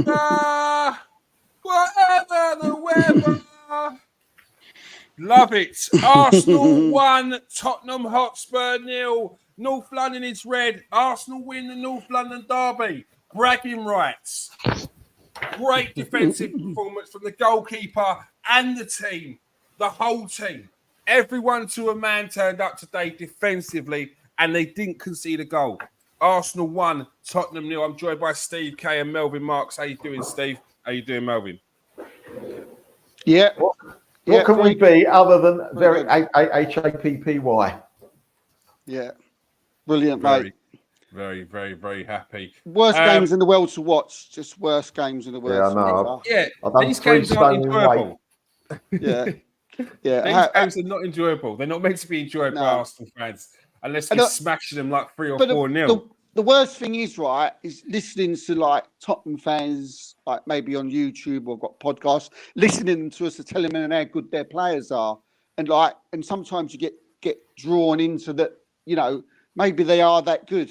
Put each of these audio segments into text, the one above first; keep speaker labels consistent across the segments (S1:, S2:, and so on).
S1: weather, whatever the weather. Love it. Arsenal 1, Tottenham Hotspur 0. North London is red. Arsenal win the North London derby. Bragging rights. Great defensive performance from the goalkeeper and the team. The whole team. Everyone to a man turned up today defensively, and they didn't concede a goal. Arsenal 1, Tottenham 0. I'm joined by Steve K and Melvin Marks. How you doing, Steve? How you doing, Melvin?
S2: Yeah.
S3: What can we be other than very HAPPY?
S2: Yeah. Brilliant,
S1: Very,
S2: mate.
S1: very, very, very happy.
S2: Worst games in the world to watch. Just worst games in the world.
S3: Yeah, I know.
S1: Yeah,
S3: these
S1: games aren't enjoyable.
S2: Yeah. Yeah.
S1: These games are not enjoyable. They're not meant to be enjoyed by Arsenal fans unless we're smashing them like 3 or 4-0.
S2: The worst thing is, right, is listening to like Tottenham fans, like maybe on YouTube or got podcasts, listening to us to tell them how good their players are. And sometimes you get drawn into that, you know, maybe they are that good.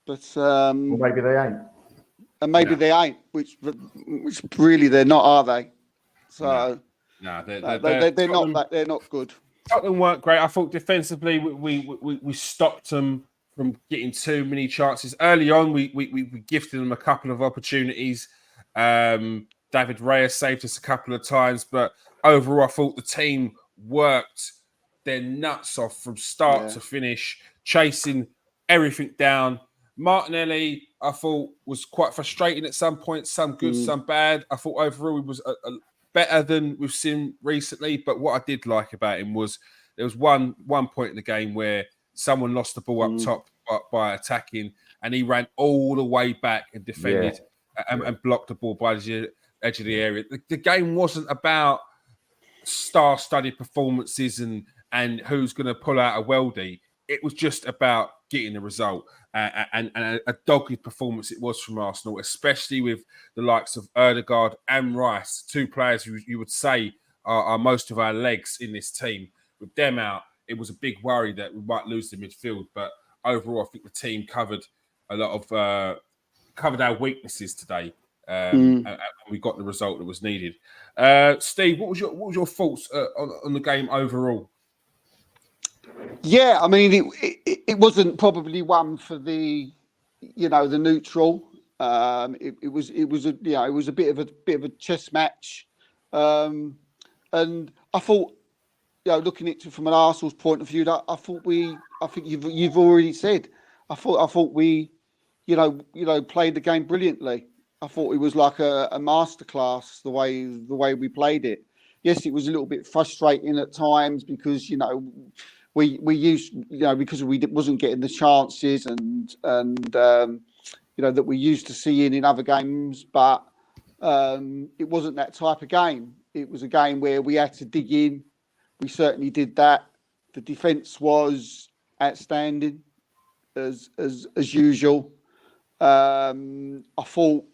S2: But
S3: or maybe they ain't.
S2: And maybe they ain't, which really they're not, are they? So they're not good.
S1: Tottenham weren't great. I thought defensively we stopped them from getting too many chances early on. We gifted them a couple of opportunities. David Reyes saved us a couple of times, but overall, I thought the team worked their nuts off from start to finish, chasing everything down. Martinelli, I thought, was quite frustrating at some points, some good, some bad. I thought overall he was better than we've seen recently. But what I did like about him was there was one point in the game where someone lost the ball up top by attacking, and he ran all the way back and defended and blocked the ball by the edge of the area. The game wasn't about star-studded performances and who's going to pull out a worldie. It was just about getting the result. And a dogged performance it was from Arsenal, especially with the likes of Ødegaard and Rice, two players who you would say are most of our legs in this team. With them out, it was a big worry that we might lose the midfield. But overall, I think the team covered a lot of covered our weaknesses today, and we got the result that was needed. Steve, what was your thoughts on the game overall?
S2: Yeah, I mean, it wasn't probably one for the neutral. It was a bit of a chess match, and I thought, looking at it from an Arsenal's point of view, I think you've already said, I thought we, played the game brilliantly. I thought it was like a masterclass the way we played it. Yes, it was a little bit frustrating at times because we used, because we wasn't getting the chances and that we used to seeing in other games, but it wasn't that type of game. It was a game where we had to dig in. We certainly did that. The defence was outstanding as usual. I thought,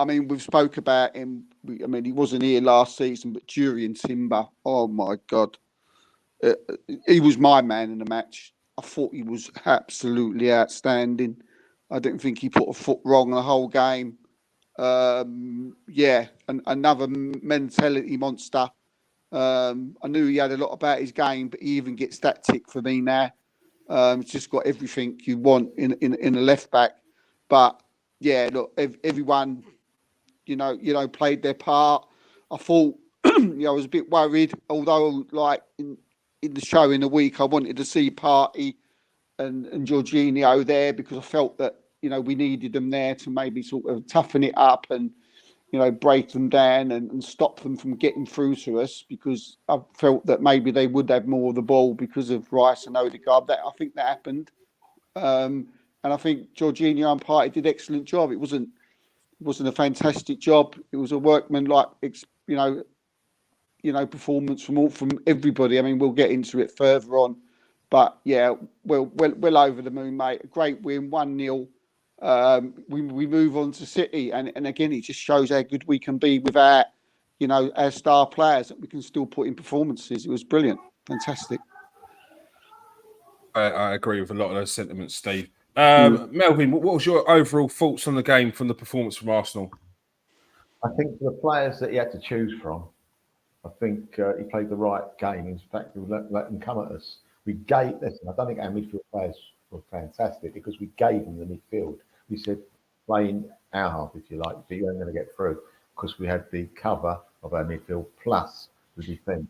S2: we've spoke about him. He wasn't here last season, but Jurriën Timber, oh my God. He was my man in the match. I thought he was absolutely outstanding. I didn't think he put a foot wrong the whole game. Another mentality monster. I knew he had a lot about his game, but he even gets that tick for me now. It's just got everything you want in a left back. But yeah, look, everyone, played their part. I thought, I was a bit worried, although in the show in the week, I wanted to see Partey and Jorginho there because I felt that, we needed them there to maybe sort of toughen it up and, break them down and stop them from getting through to us, because I felt that maybe they would have more of the ball because of Rice and Ødegaard. I think that happened. And I think Jorginho and Partey did an excellent job. It wasn't a fantastic job. It was a workman-like, performance from everybody. We'll get into it further on, but yeah, well over the moon, mate. A great win, 1-0. We move on to City, and again, it just shows how good we can be with our star players, that we can still put in performances. It was brilliant, fantastic.
S1: I agree with a lot of those sentiments, Steve. Melvin, what was your overall thoughts on the game from the performance from Arsenal?
S3: I think for the players that he had to choose from, I think he played the right game. In fact, we let them come at us. We gave, listen, I don't think our midfield players were fantastic because we gave them the midfield. We said, play in our half, if you like, but you ain't going to get through because we had the cover of our midfield plus the defence.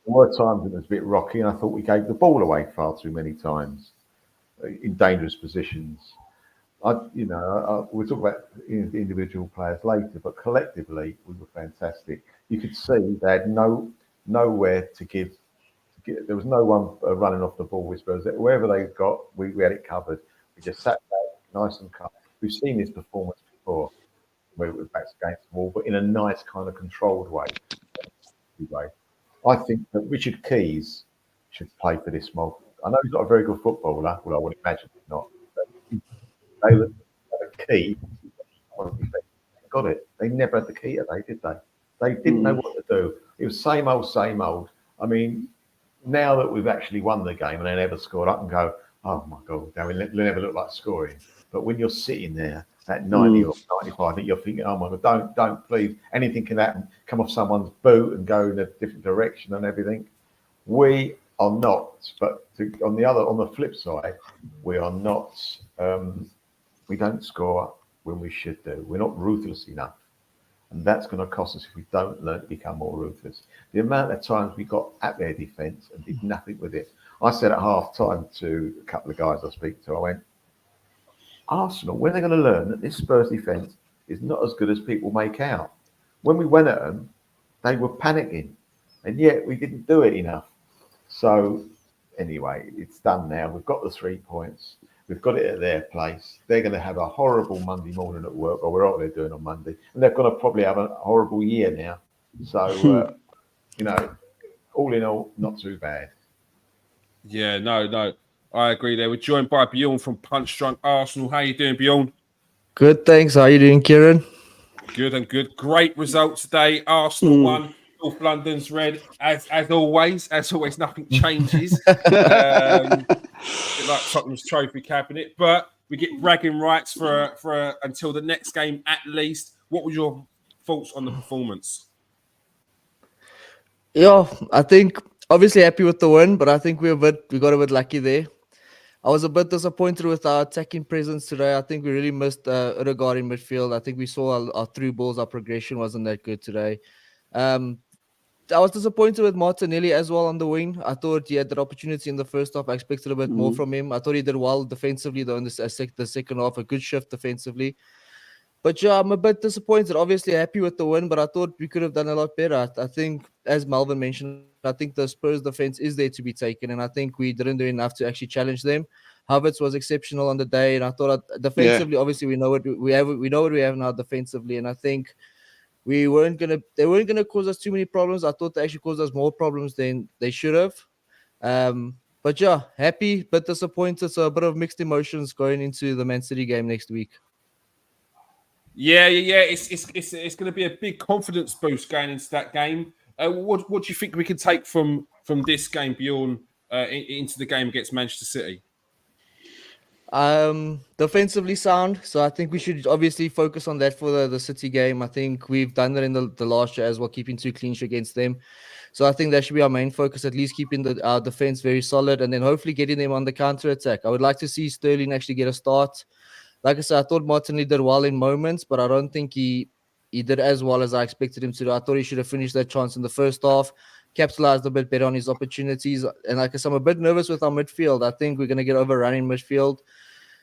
S3: There were times when it was a bit rocky, and I thought we gave the ball away far too many times in dangerous positions. We'll talk about individual players later, but collectively we were fantastic. You could see they had nowhere to give. There was no one running off the ball with Spurs. Wherever they got, we had it covered. We just sat back, nice and calm. We've seen this performance before, where it was backs against the wall, but in a nice kind of controlled way. Anyway, I think that Richard Keys should play for this mob. I know he's not a very good footballer. Well, I would imagine he's not. They were the key. Got it. They never had the key today, did they? They didn't know what to do. It was same old, same old. I mean, now that we've actually won the game and they never scored up and go, oh my God, they never look like scoring. But when you're sitting there at 90 or 95, I think you're thinking, oh my God, don't please. Anything can happen. Come off someone's boot and go in a different direction and everything. We are not, but on the flip side, we are not. We don't score when we should do. We're not ruthless enough. And that's going to cost us if we don't learn to become more ruthless. The amount of times we got at their defence and did nothing with it. I said at half time to a couple of guys I speak to, I went, Arsenal, when are they going to learn that this Spurs defence is not as good as people make out? When we went at them, they were panicking. And yet we didn't do it enough. So anyway, it's done now. We've got the 3 points. We've got it at their place. They're going to have a horrible Monday morning at work, or what they're doing on Monday. And they're going to probably have a horrible year now. So, all in all, not too bad.
S1: Yeah, no. I agree there. We're joined by Bjorn from Punch Drunk Arsenal. How you doing, Bjorn?
S4: Good, thanks. How are you doing, Kieran?
S1: Good. Great result today. Arsenal won. North London's red. As always, nothing changes. Like Tottenham's trophy cabinet, but we get bragging rights for until the next game at least. What were your thoughts on the performance?
S4: Yeah, I think obviously happy with the win, but I think we got a bit lucky there. I was a bit disappointed with our attacking presence today. I think we really missed Odegaard in midfield. I think we saw our through balls, our progression wasn't that good today. I was disappointed with Martinelli as well on the wing. I thought he had that opportunity in the first half. I expected a bit more from him. I thought he did well defensively, though, in the second half. A good shift defensively. But yeah, I'm a bit disappointed. Obviously happy with the win, but I thought we could have done a lot better. I think, as Melvin mentioned, I think the Spurs defense is there to be taken, and I think we didn't do enough to actually challenge them. Havertz was exceptional on the day, and I thought defensively, obviously, we know what we have. We know what we have now defensively, and I think they weren't gonna cause us too many problems. I thought they actually caused us more problems than they should have. But yeah, happy but disappointed. So a bit of mixed emotions going into the Man City game next week.
S1: Yeah. It's going to be a big confidence boost going into that game. What do you think we can take from this game, Bjorn, into the game against Manchester City?
S4: Defensively sound. So I think we should obviously focus on that for the City game. I think we've done that in the last year as well, keeping 2 clean sheets against them. So I think that should be our main focus, at least keeping our defense very solid and then hopefully getting them on the counter attack. I would like to see Sterling actually get a start. Like I said, I thought Martinelli did well in moments, but I don't think he did as well as I expected him to do. I thought he should have finished that chance in the first half, capitalized a bit better on his opportunities. And like I said, I'm a bit nervous with our midfield. I think we're going to get overrun in midfield.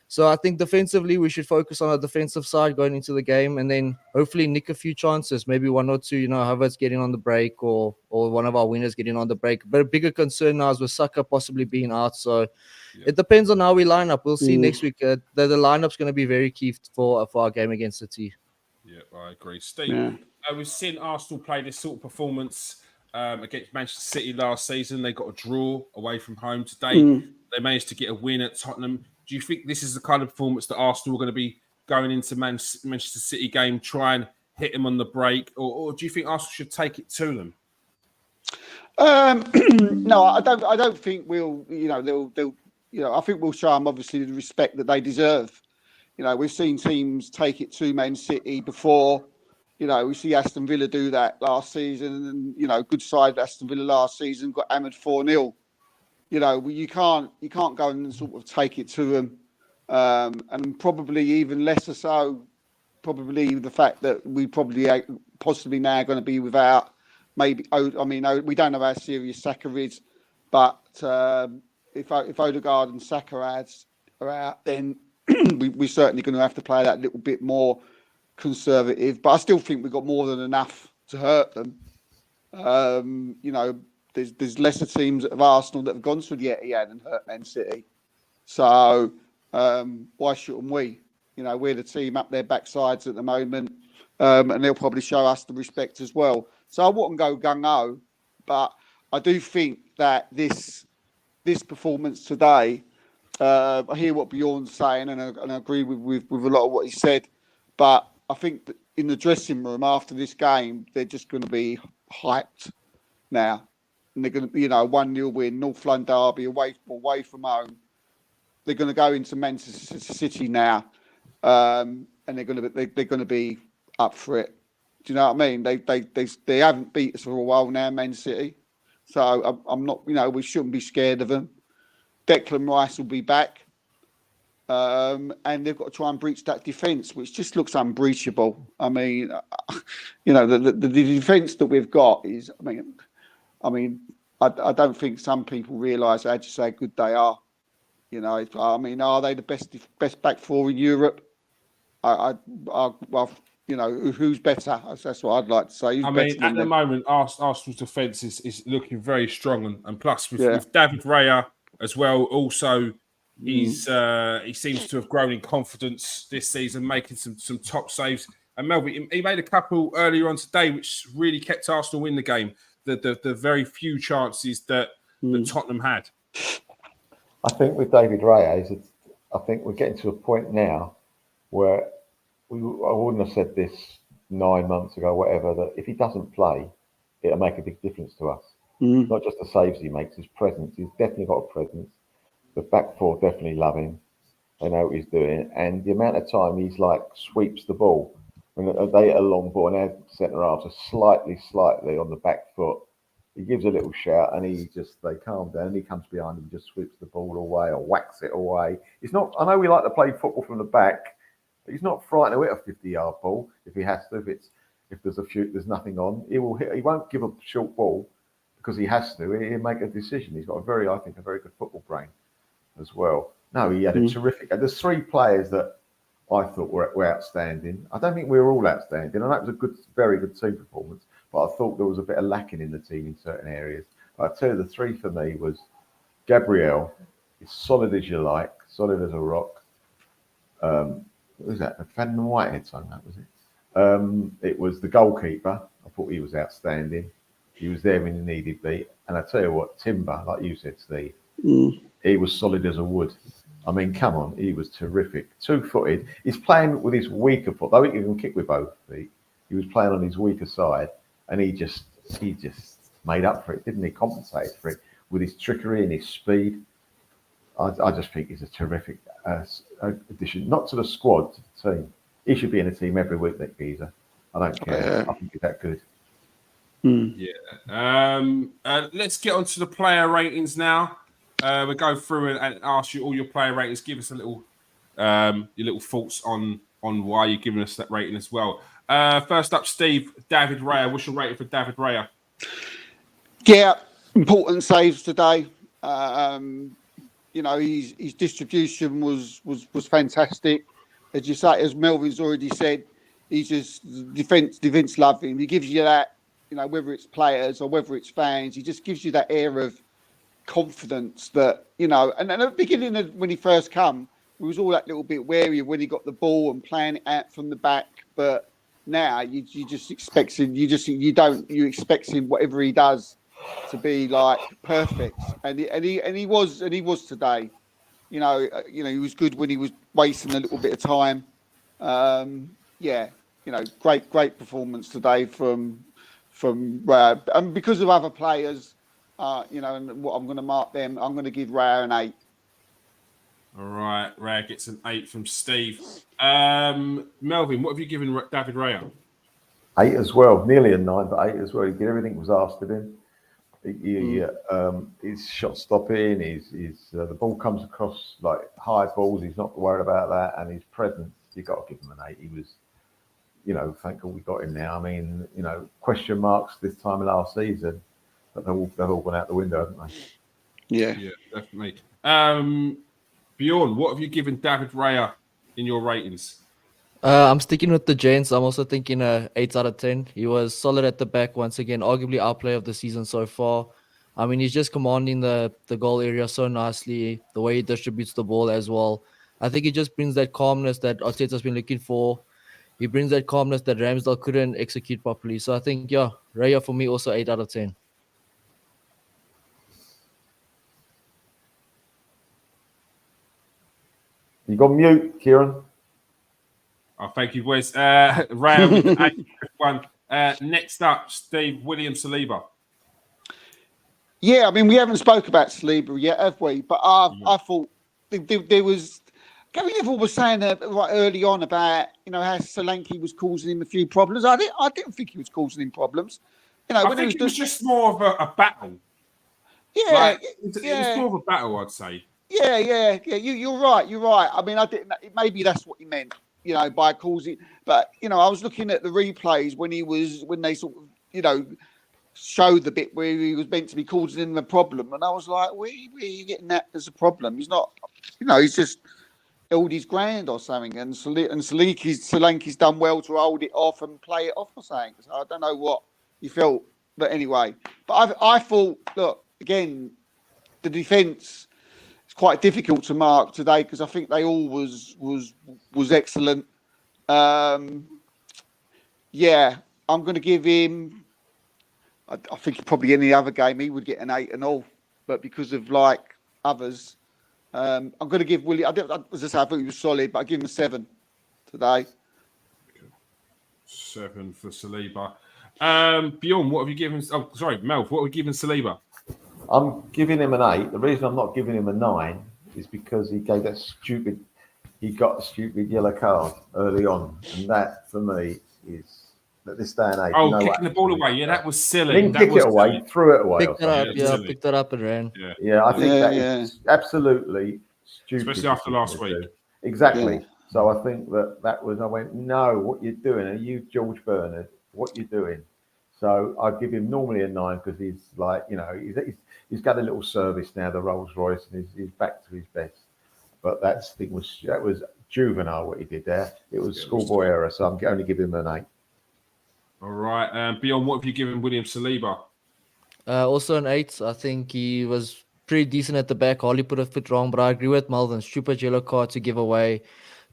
S4: So I think defensively, we should focus on our defensive side going into the game and then hopefully nick a few chances, maybe 1 or 2, Havertz getting on the break or one of our winners getting on the break. But a bigger concern now is with Saka possibly being out. So it depends on how we line up. We'll see next week. The lineup's going to be very key for our game against City.
S1: Yeah, I agree. Steve, we've seen Arsenal play this sort of performance against Manchester City last season. They got a draw away from home today. They managed to get a win at Tottenham. Do you think this is the kind of performance that Arsenal are going to be going into Manchester City game, try and hit them on the break, or do you think Arsenal should take it to them?
S2: No, I don't think we'll. I think we'll show them obviously the respect that they deserve. We've seen teams take it to Man City before. We see Aston Villa do that last season, and good side Aston Villa last season got hammered 4-0. You can't go and sort of take it to them, and probably even lesser so. Probably the fact that we probably possibly now going to be without maybe. We don't know how serious Saka is, but if Odegaard and Saka are out, then we're certainly going to have to play that little bit more conservative. But I still think we've got more than enough to hurt them. There's lesser teams of Arsenal that have gone through the Etihad and hurt Man City. So why shouldn't we? We're the team up their backsides at the moment, and they'll probably show us the respect as well. So I wouldn't go gung-ho, but I do think that this performance today, I hear what Bjorn's saying, and I agree with a lot of what he said, but I think that in the dressing room after this game, they're just going to be hyped now. And they're going to, 1-0 win, North London derby, away from home. They're going to go into Manchester City now, and they're going to be up for it. Do you know what I mean? They haven't beat us for a while now, Man City. So I'm not, we shouldn't be scared of them. Declan Rice will be back, and they've got to try and breach that defence, which just looks unbreachable. I mean, the defence that we've got is, I don't think some people realise how good they are. Are they the best back four in Europe? Who's better? That's what I'd like to say.
S1: At the moment, Arsenal's defence is looking very strong, and plus with David Raya as well. Also, he seems to have grown in confidence this season, making some top saves. And Melvin, he made a couple earlier on today, which really kept Arsenal in the game. The very few chances that Tottenham had.
S3: I think with David Raya, I think we're getting to a point now where I wouldn't have said this 9 months ago, whatever, that if he doesn't play, it'll make a big difference to us. Not just the saves he makes, his presence. He's definitely got a presence. The back four definitely love him. They know what he's doing. And the amount of time he's sweeps the ball. When they hit a long ball and our centre halves are slightly on the back foot, he gives a little shout and they calm down and he comes behind and just sweeps the ball away or whacks it away. It's not, I know we like to play football from the back, but he's not frightened to hit a 50-yard ball if he has to. If there's nothing on, he will hit. He won't give a short ball because he has to. He'll make a decision. He's got a very good football brain as well. No, he had a terrific. There's three players that I thought were outstanding. I don't think we were all outstanding. I know it was a very good team performance, but I thought there was a bit of lacking in the team in certain areas. But I tell you, the three for me was Gabriel, as solid as you like, solid as a rock. What was that? Van Whitehead's on that, was it? It was the goalkeeper. I thought he was outstanding. He was there when he needed be. And I tell you what, Timber, like you said, Steve, he was solid as a wood. I mean, come on, he was terrific. 2-footed. He's playing with his weaker foot. Though he can kick with both feet, he was playing on his weaker side, and he just made up for it, didn't he? Compensated for it with his trickery and his speed. I just think he's a terrific addition, not to the squad, to the team. He should be in the team every week, that geezer. I don't care. I think he's that good.
S1: Yeah. Let's get on to the player ratings now. We'll go through and ask you all your player ratings. Give us a little your little thoughts on why you're giving us that rating as well. First up, Steve, David Raya. What's your rating for David Raya?
S2: Yeah, important saves today. His distribution was fantastic. As you say, as Melvin's already said, he's just defense love him. He gives you that, whether it's players or whether it's fans, he just gives you that air of confidence that, and at the beginning when he first come, we was all that little bit wary when he got the ball and playing it out from the back. But now you just expect him, you expect him, whatever he does, to be perfect. And he was today. He was good when he was wasting a little bit of time. Great performance today from Raya. And because of other players, and what I'm going to mark them, I'm going to give Raya an 8.
S1: right, Raya gets an 8 from Steve. Melvin, what have you given David Raya?
S3: 8 as well, nearly a 9, but 8 as well. He did everything was asked of him. His shot stopping, the ball comes across like high balls. He's not worried about that, and his presence. You got to give him an 8. He was, thank God we got him now. I mean, question marks this time last season, but they've all gone out the window, haven't they?
S2: Yeah,
S1: definitely. Bjorn, what have you given David Raya in your ratings?
S4: I'm sticking with the Giants. I'm also thinking 8 out of 10. He was solid at the back once again, arguably our player of the season so far. I mean, he's just commanding the goal area so nicely, the way he distributes the ball as well. I think he just brings that calmness that Arteta's been looking for. He brings that calmness that Ramsdale couldn't execute properly. So I think, Raya for me also 8 out of 10.
S3: You got mute, Kieran.
S1: Oh, thank you, Wes. Raya with the 8 1. Next up, Steve, William Saliba.
S2: yeah. I mean, we haven't spoke about Saliba yet, have we? But I thought there was. Gary Neville was saying right early on about how Solanke was causing him a few problems. I didn't think he was causing him problems.
S1: I think it was just more of a battle.
S2: Yeah,
S1: it was more of a battle, I'd say.
S2: Yeah. You're right. I mean, I didn't. Maybe that's what he meant, by causing. But I was looking at the replays when they sort of, showed the bit where he was meant to be causing him a problem, and I was like, where are you getting that as a problem? He's not. He's just held his ground or something, and Solanke's done well to hold it off and play it off or something. So I don't know what he felt, but anyway. But I thought, look, again, the defence. It's quite difficult to mark today because I think they all was excellent. I'm going to give him. I think probably any other game he would get an 8 and all, but because of others, I'm going to give Willie. As I say, I thought he was solid, but I give him a 7 today.
S1: 7 for Saliba. Bjorn, what have you given? Oh, sorry, Mel, what have you given Saliba?
S3: I'm giving him an 8. The reason I'm not giving him a 9 is because he got a stupid yellow card early on, and that for me is at this day and age.
S1: Oh, kicking the ball away, that was silly.
S3: Didn't kick it away, threw it away.
S4: Picked it up and ran.
S3: Yeah, I think that is absolutely stupid,
S1: especially after last week.
S3: Exactly. Yeah. So I think that was. I went, no, what you're doing? Are you George Bernard? What you're doing? So I'd give him normally a 9 because he's he's got a little service now, the Rolls Royce, and he's back to his best. But that was juvenile what he did there. It was schoolboy error, so I'm only giving him an 8.
S1: All right. Beyond, what have you given William Saliba?
S4: Also an 8. I think he was pretty decent at the back. Hardly put a foot wrong, but I agree with Melvin. Stupid yellow card to give away.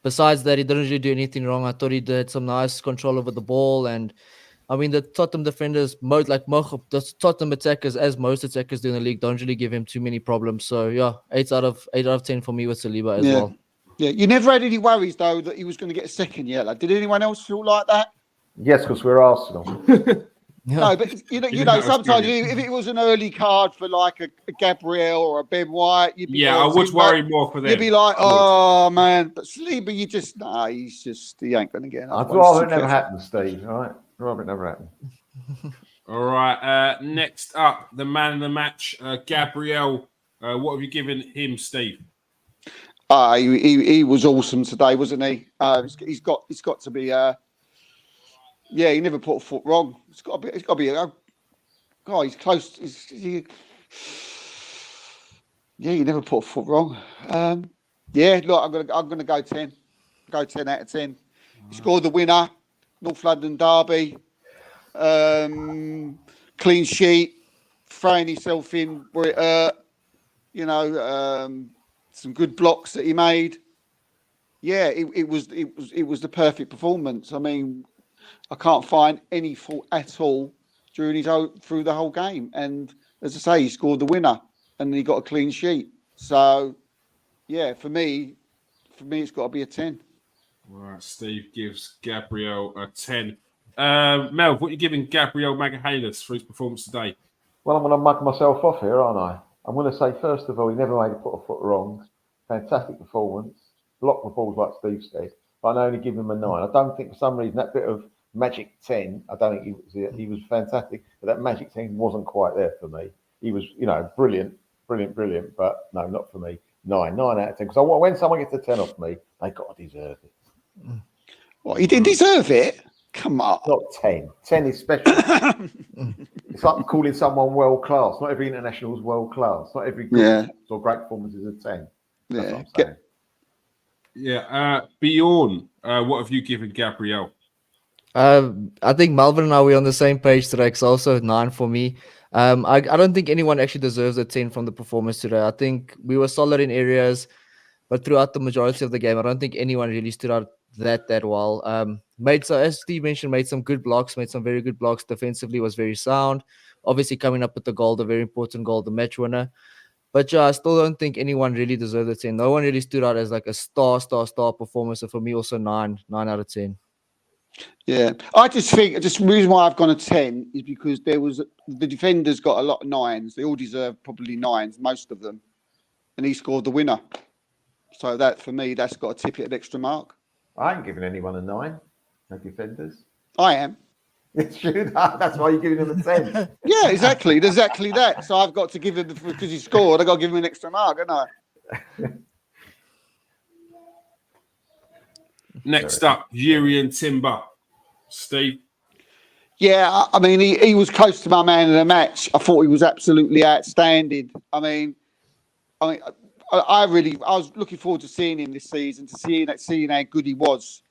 S4: Besides that, he didn't really do anything wrong. I thought he did some nice control over the ball, and I mean, the Tottenham defenders, the Tottenham attackers, as most attackers do in the league, don't really give him too many problems. So, 8 out of 10 for me with Saliba as well.
S2: Yeah, you never had any worries, though, that he was going to get a second yellow. Did anyone else feel like that?
S3: Yes, because we're Arsenal.
S2: No, but sometimes if it was an early card for like a Gabriel or a Ben White, you'd be
S1: I would worry more for them.
S2: You'd be like, oh man, but Saliba, he ain't going to get enough.
S3: I'd rather it never happened, Steve. All right, rather it never happened.
S1: All right. Next up, the man of the match, Gabriel. What have you given him, Steve?
S2: He was awesome today, wasn't he? He's got to be. He never put a foot wrong. It's got to be. God, he's close. He never put a foot wrong. Look, I'm gonna go 10. Go 10 out of 10. He scored the winner, North London derby. Clean sheet, throwing himself in where it hurt. Some good blocks that he made. Yeah, it was the perfect performance. I mean, I can't find any fault at all through the whole game. And as I say, he scored the winner and he got a clean sheet. So, yeah, for me, it's got to be a 10.
S1: Right, Steve gives Gabriel a 10. Mel, what are you giving Gabriel Magalhaes for his performance today?
S3: Well, I'm going to mug myself off here, aren't I? I'm going to say, first of all, he never made a foot wrong. fantastic performance, blocked the balls like Steve said, but I only give him a 9. I don't think for some reason that bit of magic 10, I don't think he was fantastic, but that magic 10 wasn't quite there for me. He was, brilliant, but no, not for me. 9 out of 10. Because when someone gets a 10 off me, they got to deserve it.
S2: What, he didn't deserve it? Come on.
S3: Not 10. 10 is special. It's like calling someone world class. Not every international is world class. Not every good or great performance is a 10. That's what I'm saying.
S1: Yeah. Bjorn, what have you given Gabriel?
S4: I think Melvin and I were on the same page today, because also 9 for me. I don't think anyone actually deserves a 10 from the performance today. I think we were solid in areas, but throughout the majority of the game, I don't think anyone really stood out that well. As Steve mentioned, made some good blocks, made some very good blocks. Defensively was very sound. Obviously coming up with the goal, the very important goal, the match winner. But I still don't think anyone really deserved a 10. No one really stood out as like a star performance. So for me, also 9 out of 10.
S2: Yeah, I just think the reason why I've gone a 10 is because the defenders got a lot of 9s. They all deserve probably 9s, most of them, and he scored the winner. So that for me, that's got to tip it an extra mark.
S3: I ain't giving anyone a 9. No defenders.
S2: I am.
S3: It's true. That's why you're giving him a 10.
S2: Yeah, exactly that. So I've got to give him, because he scored, I've got to give him an extra mark, haven't I?
S1: Next up, Jurrien Timber. Steve?
S2: Yeah, I mean, he was close to my man of the match. I thought he was absolutely outstanding. I was looking forward to seeing him this season, seeing how good he was.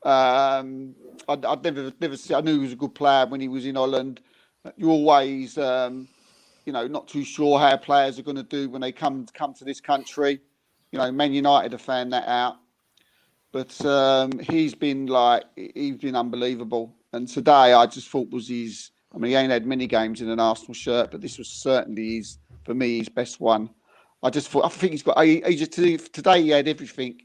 S2: I knew he was a good player when he was in Holland. You're always, not too sure how players are going to do when they come to this country. Man United have found that out. But he's been unbelievable. And today I just thought was he ain't had many games in an Arsenal shirt, but this was certainly for me, his best one. I think he's got, today he had everything,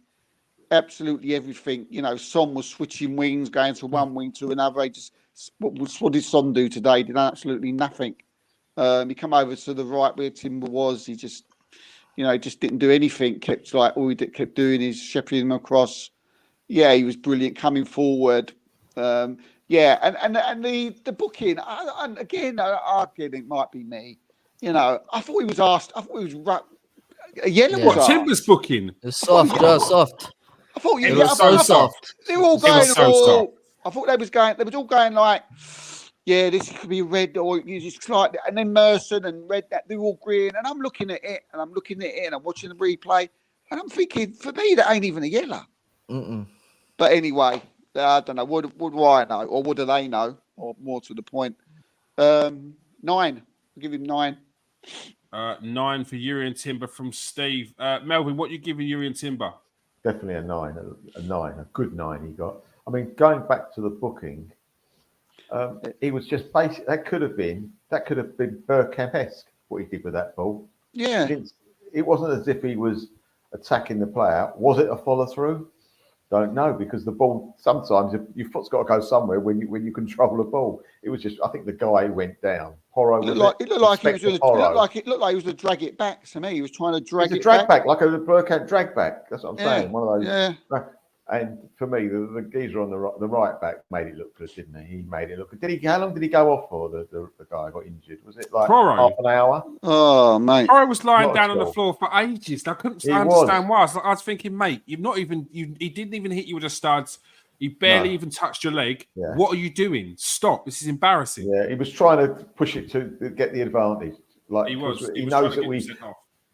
S2: absolutely everything. Son was switching wings, going from one wing to another. What did Son do today? He did absolutely nothing. He come over to the right where Timber was. He just didn't do anything. Kept doing is shepherding him across. Yeah, he was brilliant coming forward. And the booking. Again, it might be me. I thought he was asked. I thought he was a yellow.
S1: Yeah. What Timber's booking?
S4: It's soft, soft.
S2: I thought
S4: it was so soft.
S2: They were all going. I thought they was going. They was all going like, yeah, this could be red, or just like, and then Merson and red. That they were all green, and I'm looking at it, and I'm watching the replay, and I'm thinking, for me, that ain't even a yellow.
S4: Mm-mm.
S2: But anyway, I don't know. What do I know, or what do they know, or more to the point? 9. I'll give him 9.
S1: 9 for Jurrien Timber from Steve. Melvin, what are you giving Jurrien Timber?
S3: Definitely a 9. A good 9 he got. I mean, going back to the booking, he was just basic. That could have been Bergkamp-esque, what he did with that ball.
S2: Yeah.
S3: It wasn't as if he was attacking the player. Was it a follow through? Don't know, because the ball, sometimes your foot's got to go somewhere when you control the ball. It was just, I think the guy went down.
S2: It looked like he was going to drag it back to me. He was trying to drag it back.
S3: Like a Bergkamp drag back. That's what I'm saying. One of those.
S2: Yeah.
S3: And for me, the geezer on the right back made it look good, didn't he? He made it look good. How long did he go off for? The guy got injured. Was it like half an hour?
S2: Oh, mate.
S1: Proro was lying down on the floor for ages. I couldn't understand why. I was thinking, mate, he didn't even hit you with a studs. He barely even touched your leg. Yeah. What are you doing? Stop. This is embarrassing.
S3: Yeah, he was trying to push it to get the advantage. Like
S1: he was
S3: knows that we.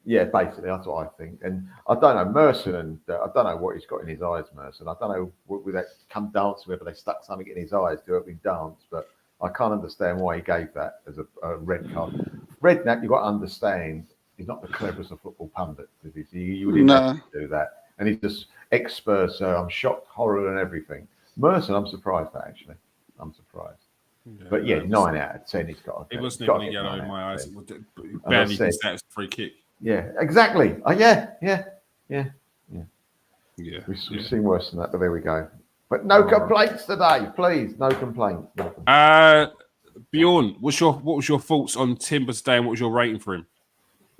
S3: Yeah, basically, that's what I think. And I don't know, Merson, and I don't know what he's got in his eyes, Merson. I don't know with that come dancing, whether they stuck something in his eyes to help him dance, but I can't understand why he gave that as a red card. Redknapp, you've got to understand, he's not the cleverest of football pundits. You wouldn't have to do that. And he's just expert, so I'm shocked, horror and everything. Merson, I'm surprised at, actually. I'm surprised. Yeah, but 9 out of 10 he's got.
S1: It wasn't even a yellow in my eyes. Barely missed that as a free kick.
S3: Yeah, exactly. Yeah. We've seen worse than that, but there we go. But no complaints today, please. No complaints.
S1: Bjorn, what was your thoughts on Timber today, and what was your rating for him?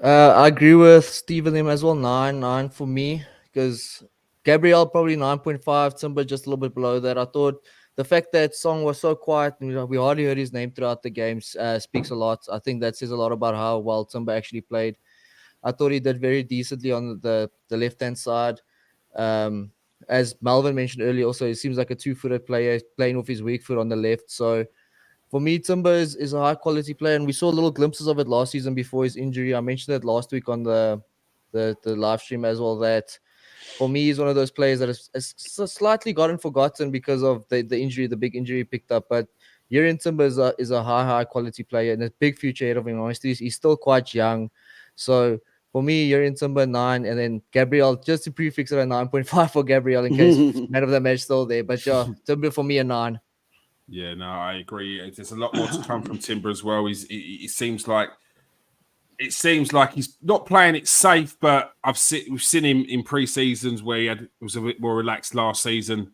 S4: I agree with Steve and him as well. 9 for me because Gabriel probably 9.5. Timber just a little bit below that. I thought the fact that Song was so quiet, we hardly heard his name throughout the games, speaks a lot. I think that says a lot about how well Timber actually played. I thought he did very decently on the left hand side. Um, as Melvin mentioned earlier, also he seems like a 2-footed player playing with his weak foot on the left. So for me, Timber is a high quality player, and we saw little glimpses of it last season before his injury. I mentioned it last week on the live stream as well. That for me, he's one of those players that has slightly gotten forgotten because of the injury, the big injury he picked up. But Yurian Timber is a high quality player and a big future ahead of him. Honestly, he's still quite young, so. For me, Yurian Timber 9, and then Gabriel, just to prefix it at 9.5 for Gabriel in case man of the match still there. But yeah, Timber for me a 9.
S1: Yeah, no, I agree. There's a lot more to come from Timber as well. It seems like he's not playing it safe, but we've seen him in pre-seasons where he was a bit more relaxed last season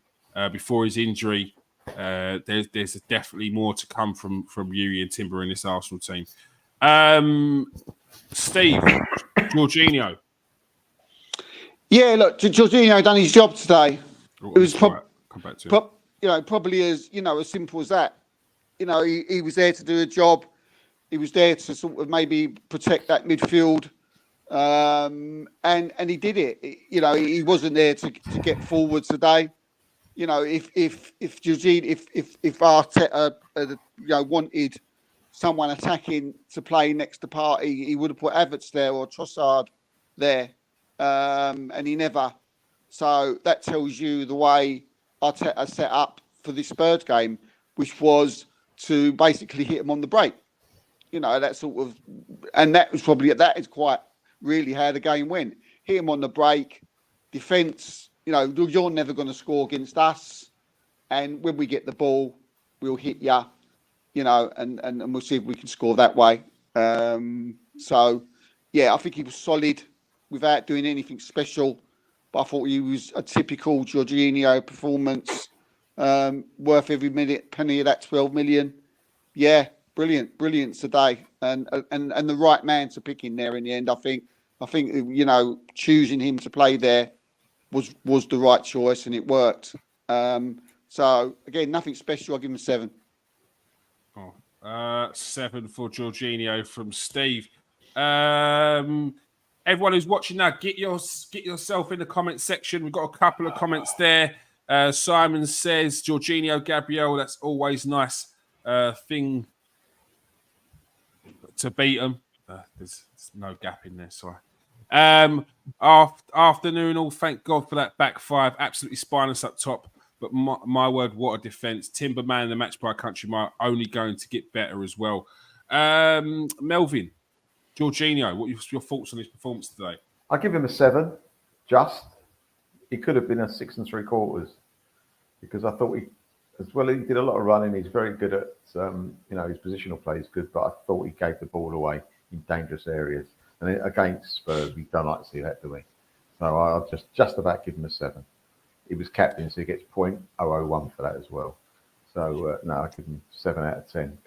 S1: before his injury. There's definitely more to come from Yuri and Timber in this Arsenal team. Steve, Jorginho.
S2: Yeah, look, Jorginho done his job today. It was
S1: come back to it.
S2: probably as simple as that. He was there to do a job. He was there to sort of maybe protect that midfield, and he did it. He wasn't there to get forward today. If Jorginho, if Arteta wanted someone attacking to play next to Partey, he would have put Havertz there or Trossard there, and he never. So that tells you the way Arteta set up for this Spurs game, which was to basically hit him on the break. That sort of, and that is quite really how the game went. Hit him on the break, defence. You're never going to score against us, and when we get the ball, we'll hit you. And we'll see if we can score that way. So, yeah, I think he was solid without doing anything special. But I thought he was a typical Jorginho performance, worth every penny of that 12 million. Yeah, brilliant today, and the right man to pick in there in the end. I think choosing him to play there was the right choice, and it worked. So again, nothing special. I'll give him a 7.
S1: 7 for Jorginho from Steve. Everyone who's watching now, get yourself in the comment section. We've got a couple of comments there. Simon says Jorginho, Gabriel. That's always nice thing to beat them. There's no gap in there. Sorry. Afternoon, all. Thank God for that back five. Absolutely spineless up top. But my word, what a defence. Timber man, the match by country mile, only going to get better as well. Melvin, Jorginho, what are your thoughts on his performance today?
S3: I'll give him a 7, just. He could have been a 6 3/4 because I thought he did a lot of running. He's very good at, his positional play is good, but I thought he gave the ball away in dangerous areas. And against Spurs, we don't like to see that, do we? So I'll just about give him a 7. He was captain, so he gets 0.001 for that as well. So, no, I give him 7 out of 10.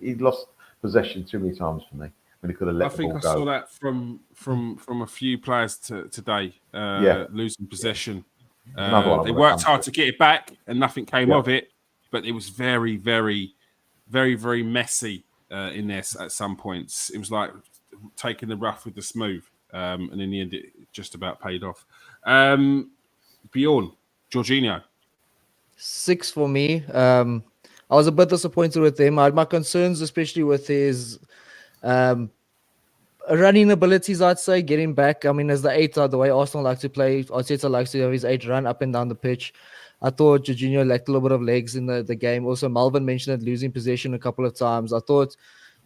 S3: He lost possession too many times for me when he could have let the ball go.
S1: I think I saw that from a few players today, losing possession. They worked hard to get it back, and nothing came of it. But it was very, very, very, very messy in there at some points. It was like taking the rough with the smooth, and in the end, it just about paid off. Bjorn, Jorginho.
S4: 6 for me. I was a bit disappointed with him. I had my concerns, especially with his running abilities, I'd say, getting back. I mean, as the 8, the way Arsenal like to play, Arteta likes to have his 8 run up and down the pitch. I thought Jorginho lacked a little bit of legs in the game. Also, Melvin mentioned it, losing possession a couple of times. I thought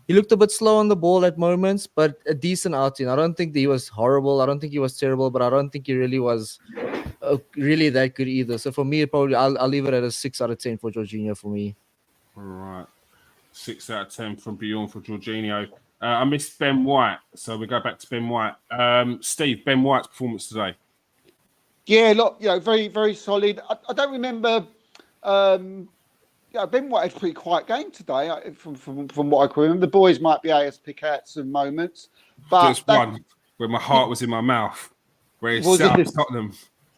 S4: he looked a bit slow on the ball at moments, but a decent outing. I don't think that he was horrible. I don't think he was terrible, but I don't think he really was really that good either. So for me, probably I'll leave it at a 6 out of 10 for Jorginho for me.
S1: All right. 6 out of 10 from Bjorn for Jorginho. I missed Ben White, so we go back to Ben White. Steve, Ben White's performance today.
S2: Yeah, look, very, very solid. I don't remember Yeah, Ben White had a pretty quiet game today, from what I can remember. The boys might be able to pick out some moments, but
S1: There's one where my heart was in my mouth, where he
S2: Was
S1: set up
S2: it?
S1: Tottenham,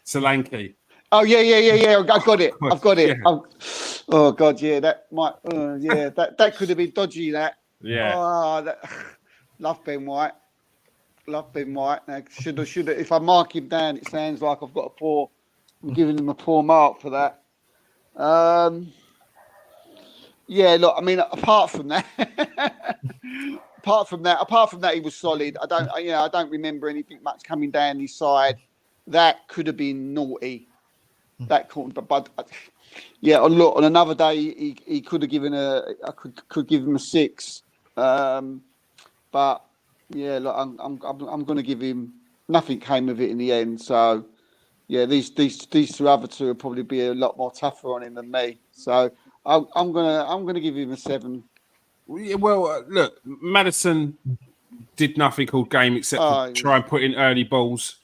S1: Solanke.
S2: Oh yeah. I got it. I've got it.
S1: Yeah.
S2: Oh God, yeah. That might. Yeah, that could have been dodgy. That.
S1: Yeah.
S2: Oh, love Ben White. Love Ben White. Now, should. If I mark him down, it sounds like I've got a poor. I'm giving him a poor mark for that. Yeah. Look, I mean, apart from that, he was solid. I don't remember anything much coming down his side. That could have been naughty. That could, but yeah. Look, on another day, he could have given I could give him a 6. But yeah, look, I'm going to give him. Nothing came of it in the end. So yeah, these two other two will probably be a lot more tougher on him than me. So I'm gonna give him a 7.
S1: Well, look, Maddison did nothing all game except for try and put in early balls,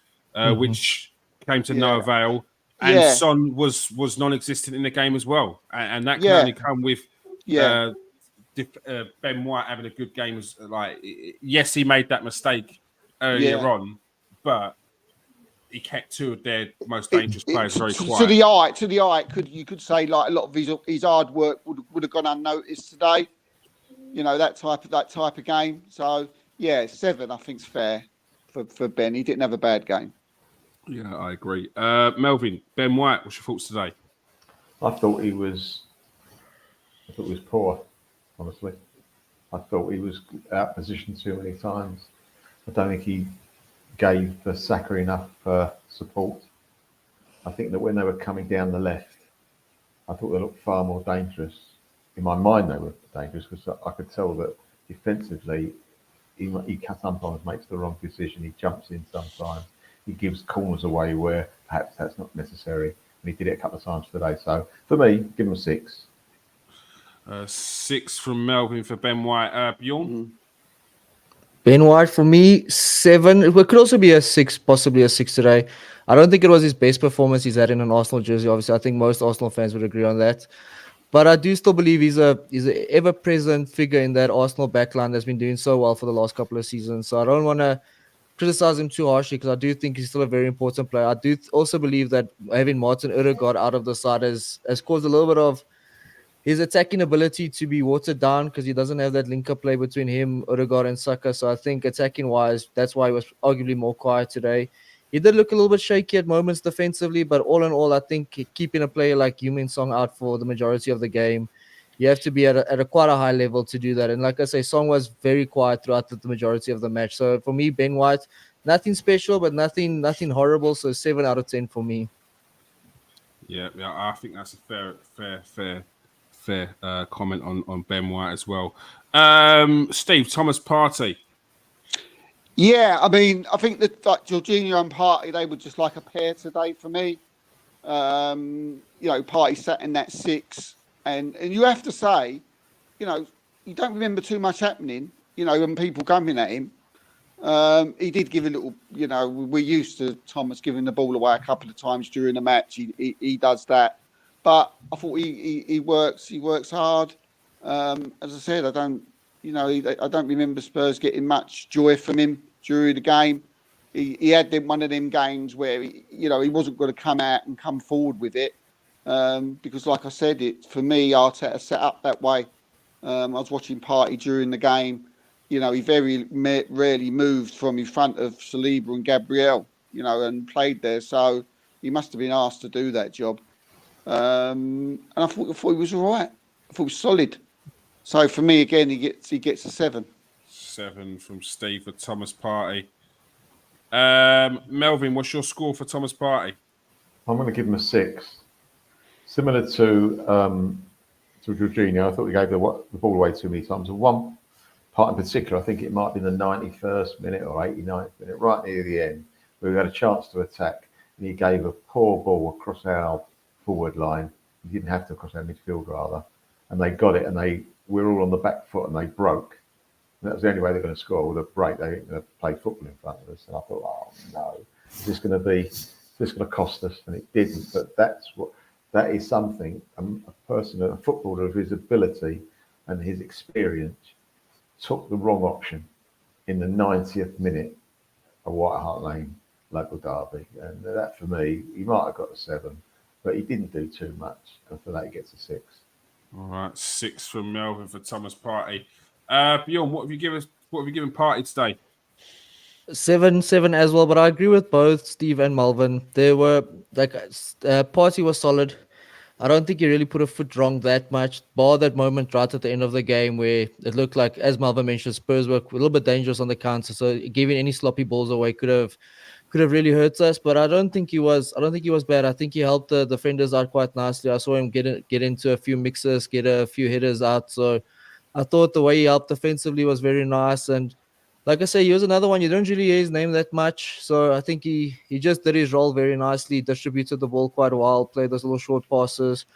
S1: which came to no avail. And Son was non-existent in the game as well, and that can only come with Ben White having a good game. Yes, he made that mistake earlier on, but he kept two of their most dangerous players very quiet.
S2: To the eye, you could say like a lot of his hard work would have gone unnoticed today. You know, that type of game. So yeah, 7 I think's fair for Ben. He didn't have a bad game.
S1: Yeah, I agree. Melvin, Ben White, what's your thoughts today?
S3: I thought he was poor, honestly. I thought he was out positioned too many times. I don't think he gave Saka enough support. I think that when they were coming down the left, I thought they looked far more dangerous. In my mind, they were dangerous because I could tell that defensively, he sometimes makes the wrong decision. He jumps in sometimes. He gives corners away where perhaps that's not necessary. And he did it a couple of times today. So for me, give him a 6.
S1: 6 from Melvin for Ben White. Bjorn?
S4: Ben White for me, 7. It could also be a 6, possibly a 6 today. I don't think it was his best performance he's had in an Arsenal jersey. Obviously, I think most Arsenal fans would agree on that. But I do still believe he's a ever-present figure in that Arsenal backline that's been doing so well for the last couple of seasons. So I don't want to criticize him too harshly because I do think he's still a very important player. I do also believe that having Martin Ødegaard out of the side has caused a little bit of his attacking ability to be watered down because he doesn't have that link-up play between him, Ødegaard, and Saka. So I think attacking-wise, that's why he was arguably more quiet today. He did look a little bit shaky at moments defensively, but all in all, I think keeping a player like Heung-min Son out for the majority of the game, you have to be at a quite a high level to do that. And like I say, Son was very quiet throughout the majority of the match. So for me, Ben White, nothing special, but nothing horrible. So 7 out of 10 for me.
S1: Yeah, I think that's a fair comment on Ben White as well. Steve, Thomas Partey.
S2: Yeah, I mean, I think that like Jorginho and Partey, they were just like a pair today for me. Partey sat in that 6, and you have to say, you don't remember too much happening. When people coming at him, he did give a little. We're used to Thomas giving the ball away a couple of times during the match. He does that, but I thought he works. He works hard. As I said, I don't remember Spurs getting much joy from him during the game. He had one of them games where he wasn't going to come out and come forward with it because, like I said, for me, Arteta set up that way. I was watching Partey during the game. He very rarely moved from in front of Saliba and Gabriel, and played there. So he must have been asked to do that job. And I thought he was all right. I thought he was solid. So for me, again, he gets a 7.
S1: 7 from Steve for Thomas Partey. Melvin, what's your score for Thomas Partey?
S3: I'm going to give him a 6. Similar to Jorginho, I thought he gave the ball away too many times. And one part in particular, I think it might be the 91st minute or 89th minute, right near the end, where we had a chance to attack, and he gave a poor ball across our forward line. He didn't have to cross our midfield, rather. And they got it, and we're all on the back foot, and they broke. And that was the only way they're going to score, with a break. They weren't going to play football in front of us. And I thought, oh no, is this going to cost us? And it didn't. But that's what that is something a person, a footballer of his ability and his experience took the wrong option in the 90th minute of White Hart Lane local derby. And that for me, he might have got a 7, but he didn't do too much. And for that, he gets a 6.
S1: All right, 6 from Melvin for Thomas Partey. Bjorn, what have you given? What have you given Partey today?
S4: 7 as well, but I agree with both Steve and Malvin. They were like Party was solid. I don't think he really put a foot wrong that much, bar that moment right at the end of the game where it looked like, as Malvin mentioned, Spurs were a little bit dangerous on the counter. So giving any sloppy balls away could have really hurt us. But I don't think he was. I don't think he was bad. I think he helped the defenders out quite nicely. I saw him get into a few mixes, get a few headers out. So I thought the way he helped defensively was very nice. And like I say, he was another one. You don't really hear his name that much. So I think he just did his role very nicely, distributed the ball quite well, played those little short passes,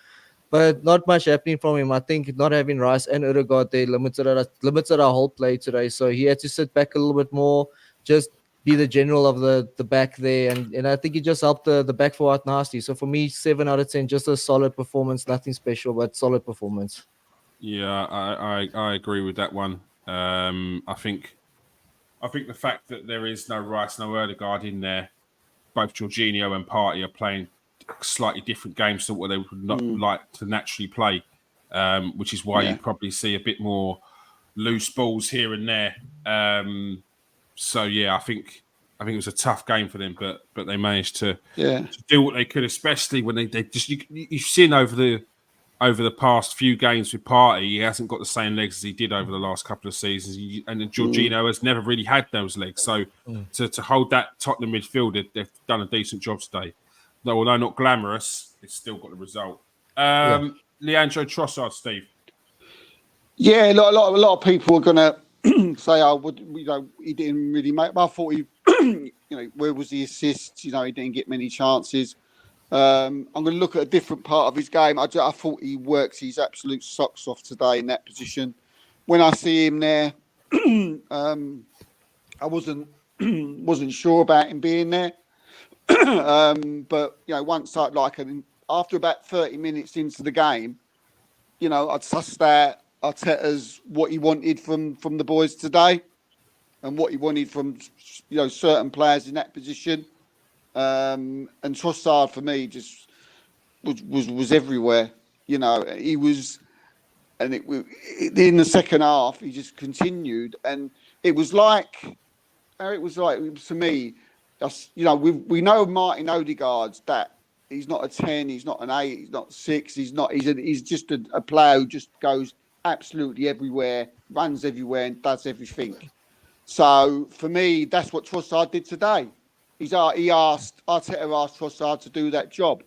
S4: but not much happening from him. I think not having Rice and Odegaard, they limited our whole play today. So he had to sit back a little bit more, just be the general of the back there. And I think he just helped the back four out nicely. So for me, 7 out of 10, just a solid performance, nothing special, but solid performance.
S1: Yeah, I agree with that one. I think the fact that there is no Rice, no Odegaard in there, both Jorginho and Partey are playing slightly different games to what they would not like to naturally play, which is why you probably see a bit more loose balls here and there. So yeah, I think it was a tough game for them, but they managed to do what they could, especially when they just you've seen over the past few games with Partey, he hasn't got the same legs as he did over the last couple of seasons. And Jorginho has never really had those legs. So to hold that Tottenham midfield, they've done a decent job today. Although not glamorous, it's still got the result. Leandro Trossard, Steve.
S2: Yeah, a lot of people are going to say, he didn't really make. But I thought where was the assists? He didn't get many chances. I'm going to look at a different part of his game. I thought he works his absolute socks off today in that position. When I see him there, I wasn't sure about him being there. But once after about 30 minutes into the game, I'd sussed out Arteta's what he wanted from the boys today, and what he wanted from certain players in that position. And Trossard for me just was everywhere. He was, and in the second half he just continued, and it was like to me, we know Martin Odegaard's that he's not a 10, he's not an 8, he's not 6, he's just a player who just goes absolutely everywhere, runs everywhere, and does everything. So for me, that's what Trossard did today. Arteta asked Trossard to do that job.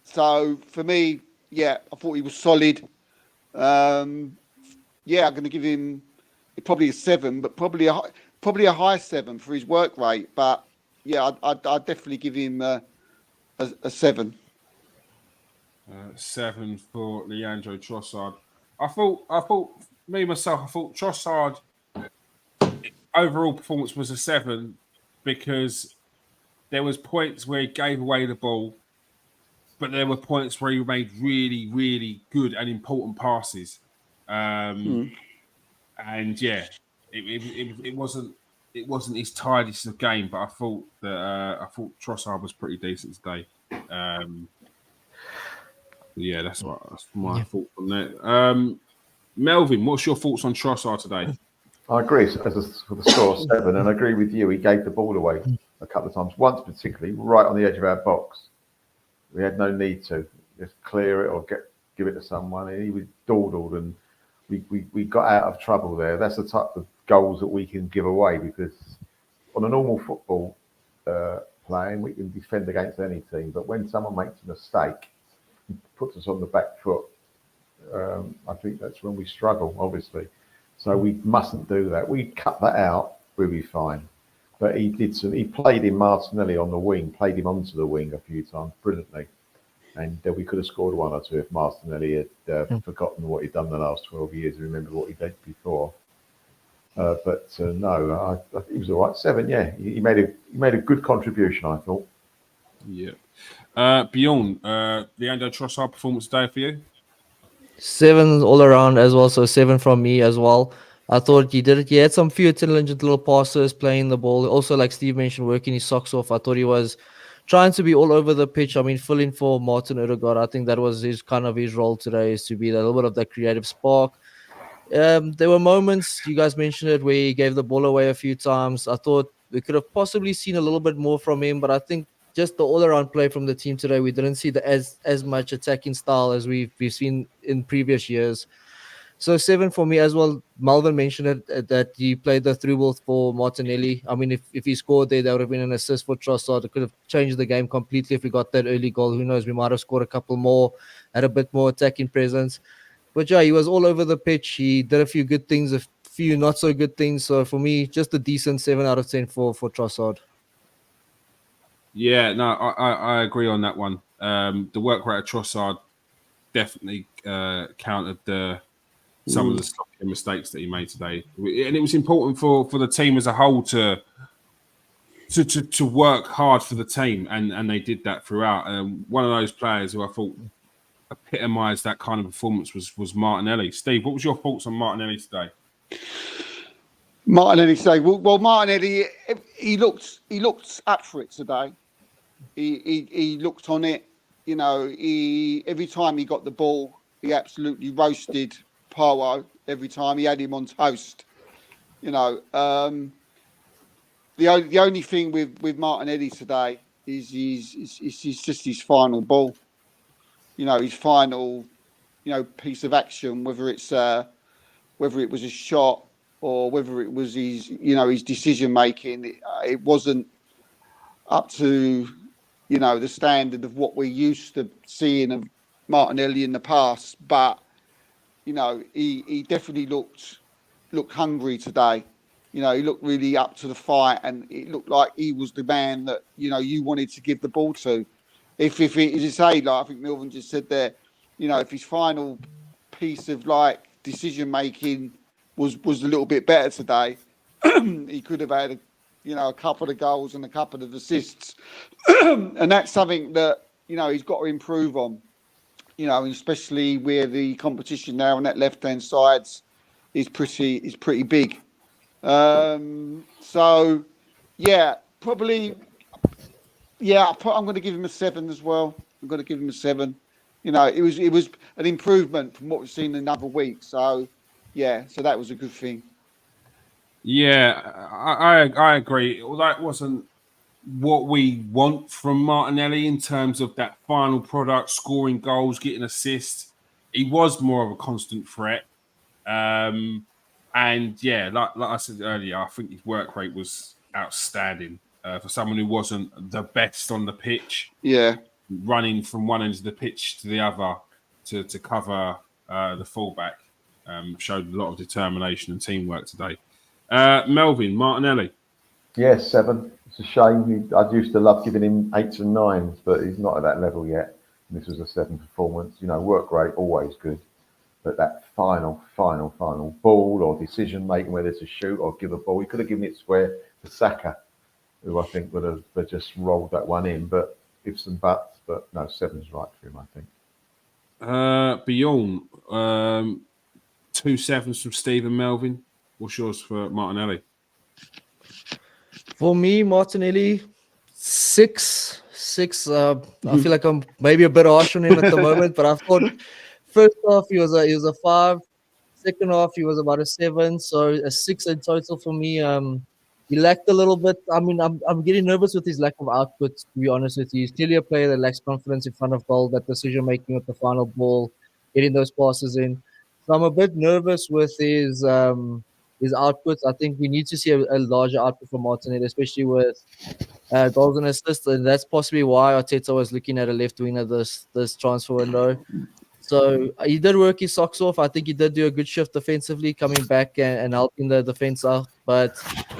S2: So for me, I thought he was solid. I'm going to give him probably a 7, but probably a high 7 for his work rate. But I'd definitely give him a 7.
S1: 7 for Leandro Trossard. I thought Trossard overall performance was a 7 because there was points where he gave away the ball, but there were points where he made really, really good and important passes. And it wasn't his tidiest of game, but I thought Trossard was pretty decent today. That's my thought on that. Melvin, what's your thoughts on Trossard today?
S3: I agree for the score 7, and I agree with you. He gave the ball away a couple of times. Once particularly, right on the edge of our box. We had no need to just clear it or give it to someone. And he was dawdled, and we got out of trouble there. That's the type of goals that we can give away, because on a normal football playing, we can defend against any team. But when someone makes a mistake, puts us on the back foot, I think that's when we struggle, obviously. So we mustn't do that. We cut that out, we'll be fine. But he played in Martinelli on the wing, played him onto the wing a few times brilliantly. And we could have scored 1 or 2 if Martinelli had forgotten what he'd done the last 12 years and remembered what he did before. No, he was all right. 7, yeah. He made a good contribution, I thought.
S1: Yeah. Bjorn, Leandro Trossard performance today for you?
S4: 7 all around as well, so 7 from me as well. I thought he did it. He had some few intelligent little passes, playing the ball. Also, like Steve mentioned, working his socks off. I thought he was trying to be all over the pitch. I mean, filling for Martin Odegaard. I think that was his kind of his role today, is to be a little bit of that creative spark. There were moments, you guys mentioned it, where he gave the ball away a few times. I thought we could have possibly seen a little bit more from him, but I think just the all-around play from the team today, we didn't see the as much attacking style as we've seen in previous years. So 7 for me as well. Malvin mentioned it, that he played the through ball for Martinelli. I mean, if he scored there, that would have been an assist for Trossard. It could have changed the game completely if we got that early goal. Who knows? We might have scored a couple more, had a bit more attacking presence. But yeah, he was all over the pitch. He did a few good things, a few not so good things. So for me, just a decent 7 out of 10 for Trossard.
S1: Yeah, no, I agree on that one. The work rate of Trossard definitely countered some of the sloppy mistakes that he made today, and it was important for the team as a whole to work hard for the team, and they did that throughout. One of those players who I thought epitomised that kind of performance was Martinelli. Steve, what was your thoughts on Martinelli today?
S2: Martinelli today. Well, Martinelli, he looked up for it today. He looked on it. You know, every time he got the ball, he absolutely roasted Paro. Every time he had him on toast. You know, the only thing with Martinelli today is just his final ball. You know, his final, piece of action, whether it was a shot or whether it was his decision making, it wasn't up to, the standard of what we're used to seeing of Martinelli in the past. But, he definitely looked hungry today. You know, he looked really up to the fight, and it looked like he was the man that, you wanted to give the ball to. If it, as you say, like I think Milvin just said there, if his final piece of decision making was a little bit better today, he could have had a couple of goals and a couple of assists, and that's something that he's got to improve on. Especially where the competition now on that left hand side is pretty big. So yeah, probably. Yeah, I'm going to give him a 7 as well. I'm going to give him a 7. It was an improvement from what we've seen in other weeks. So yeah, so that was a good thing.
S1: Yeah, I agree. Although it wasn't what we want from Martinelli in terms of that final product, scoring goals, getting assists, he was more of a constant threat. And yeah, like I said earlier, I think his work rate was outstanding for someone who wasn't the best on the pitch.
S2: Yeah,
S1: running from one end of the pitch to the other to cover the fullback showed a lot of determination and teamwork today. Melvin Martinelli.
S3: Yes, 7. It's a shame. I used to love giving him 8s and 9s, but he's not at that level yet. And this was a 7 performance. Work rate always good, but that final ball or decision making, whether to shoot or give a ball, he could have given it square to Saka, who I think would have just rolled that one in. But ifs and buts. But no, 7's right for him, I think.
S1: Bjorn, 2 7s from Steve and Melvin. What's yours for Martinelli?
S4: For me, Martinelli, 6. I feel like I'm maybe a bit harsh on him at the moment, but I thought first half he was a 5. Second half he was about a 7. So a 6 in total for me. He lacked a little bit. I mean, I'm getting nervous with his lack of output, to be honest with you. He's clearly a player that lacks confidence in front of goal, that decision making with the final ball, getting those passes in. So I'm a bit nervous with his outputs. I think we need to see a larger output from Martinelli, especially with goals and assists, and that's possibly why Arteta was looking at a left winger this transfer window. So he did work his socks off. I think he did do a good shift defensively, coming back and helping the defense out. But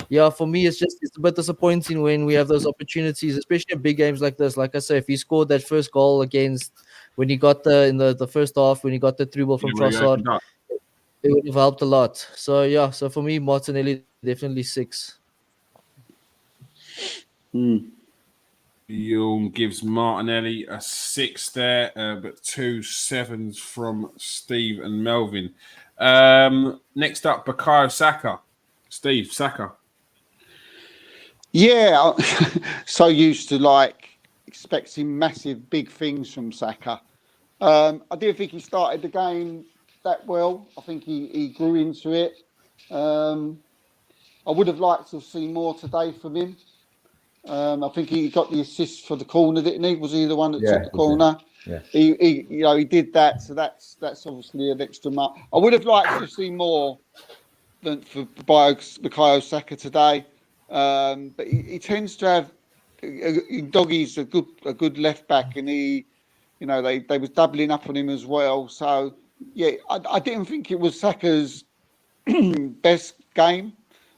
S4: yeah, for me, it's a bit disappointing when we have those opportunities, especially in big games like this. Like I say, if he scored that first goal when he got in the first half, when he got the through ball from Trossard, it would have helped a lot. So yeah, so for me, Martinelli definitely 6.
S1: Bjorn gives Martinelli a 6 there, but 2 7s from Steve and Melvin. Next up, Bukayo Saka. Steve, Saka.
S2: Yeah, so used to expecting massive big things from Saka. I didn't think he started the game that well. I think he grew into it. I would have liked to have seen more today from him. I think he got the assist for the corner, didn't he? Was he the one that took the corner?
S3: Yeah.
S2: He did that, so that's obviously an extra mark. I would have liked to have seen more than for Bukayo Saka today, but he tends to have. Doggy's a good left back, and they was doubling up on him as well. So yeah, I didn't think it was Saka's best game.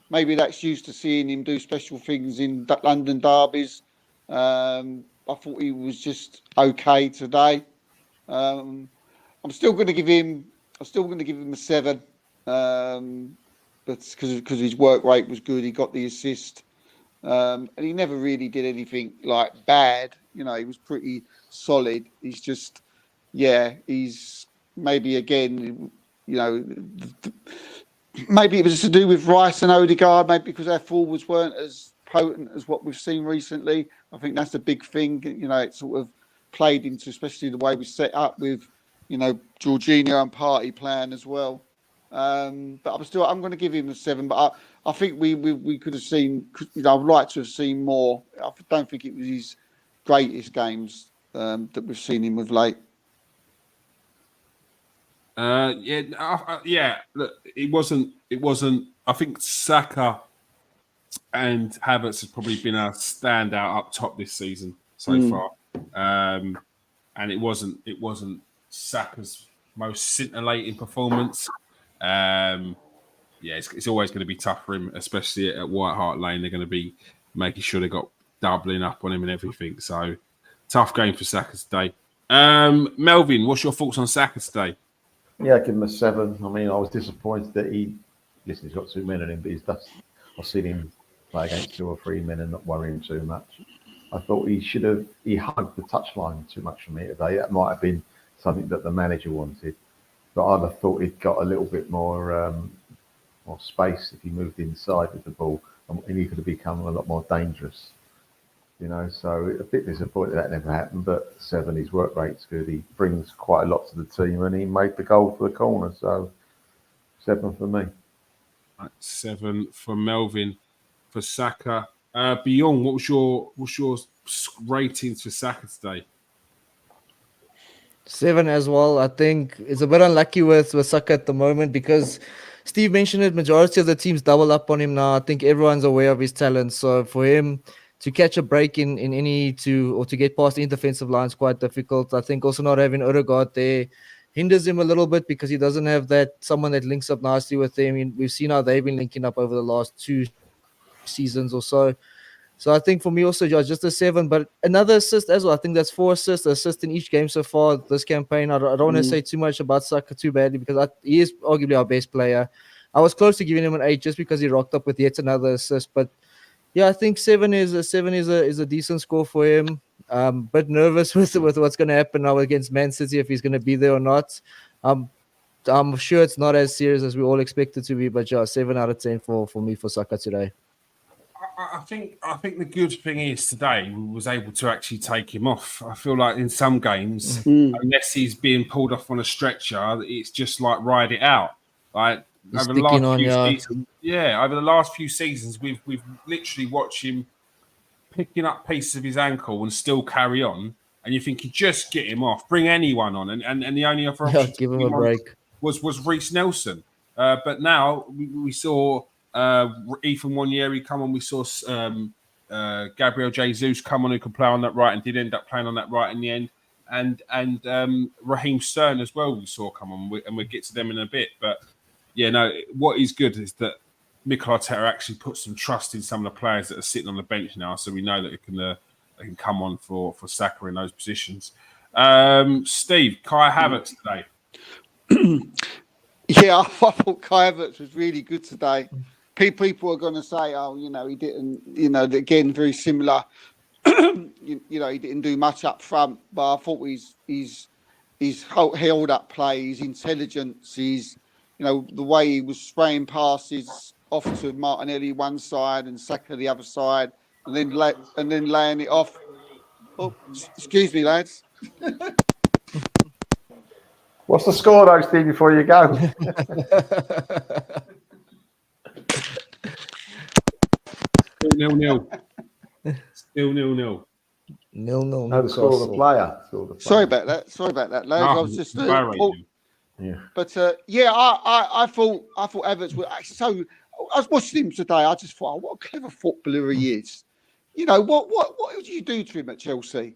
S2: Maybe that's used to seeing him do special things in London derbies. I thought he was just okay today. I'm still going to give him. I'm still going to give him a 7. But because his work rate was good, he got the assist, and he never really did anything bad. He was pretty solid. He's just, he's maybe again, maybe it was to do with Rice and Odegaard, maybe because our forwards weren't as potent as what we've seen recently. I think that's a big thing. It sort of played into, especially the way we set up with, Jorginho and Partey playing as well. But I'm going to give him a 7. But I think we could have seen. I'd like to have seen more. I don't think it was his greatest games that we've seen him with late.
S1: Look, it wasn't. I think Saka and Havertz has probably been our standout up top this season so far. And it wasn't Saka's most scintillating performance. It's always going to be tough for him, especially at White Hart Lane. They're going to be making sure they got doubling up on him and everything. So tough game for Saka today. Melvin, what's your thoughts on Saka today?
S3: Yeah, I give him a 7. I mean, I was disappointed that he's got 2 men on him, but I've seen him play against 2 or 3 men and not worrying too much. I thought he hugged the touchline too much for me today. That might have been something that the manager wanted, but I'd have thought he'd got a little bit more space if he moved inside with the ball, and he could have become a lot more dangerous. So a bit disappointed that never happened, but 7, his work rate's good. He brings quite a lot to the team, and he made the goal for the corner. So 7 for me.
S1: 7 for Melvin. For Saka, Bjorn, what's your ratings for Saka today?
S4: 7 as well. I think it's a bit unlucky with Saka at the moment because Steve mentioned it. Majority of the teams double up on him now. I think everyone's aware of his talent. So for him to catch a break in any to get past any defensive line is quite difficult. I think also not having Odegaard there hinders him a little bit because he doesn't have someone that links up nicely with him. We've seen how they've been linking up over the last 2 seasons or so. So I think for me also just a 7, but another assist as well. I think that's 4 assists in each game so far this campaign. I don't want to say too much about Saka too badly because he is arguably our best player. I was close to giving him an 8 just because he rocked up with yet another assist, but yeah, I think 7 is a decent score for him. But nervous with what's going to happen now against Man City if he's going to be there or not. I'm sure it's not as serious as we all expect it to be, but yeah, 7 out of 10 for me for Saka today.
S1: I think the good thing is today we was able to actually take him off. I feel like in some games, unless he's being pulled off on a stretcher, it's just like ride it out. Like over the last few seasons, we've literally watched him picking up pieces of his ankle and still carry on. And you think you just get him off, bring anyone on, and the only other option
S4: give him a break
S1: was Reece Nelson. But now we saw Ethan Nwaneri come on. We saw Gabriel Jesus come on who could play on that right and did end up playing on that right in the end. And Raheem Stern as well we saw come on, and we'll get to them in a bit. But yeah, no, what is good is that Mikel Arteta actually put some trust in some of the players that are sitting on the bench now, so we know that it can come on for Saka in those positions. Steve, Kai Havertz today.
S2: Yeah, I thought Kai Havertz was really good today. People are going to say, he didn't, again, very similar you know, he didn't do much up front, but I thought his held up play, his intelligence, his, you know, the way he was spraying passes off to Martinelli one side and Saka the other side, and then laying it off. Oh, excuse me, lads.
S3: What's the score, though, Steve, before you go?
S1: Still 0-0. Still 0-0.
S4: No,
S3: No, the score of the player.
S2: Sorry about that, lads. I was just
S3: Yeah.
S2: But yeah, I thought Havertz was so. I was watching him today. I just thought, oh, what a clever footballer he is. You know what did you do to him at Chelsea?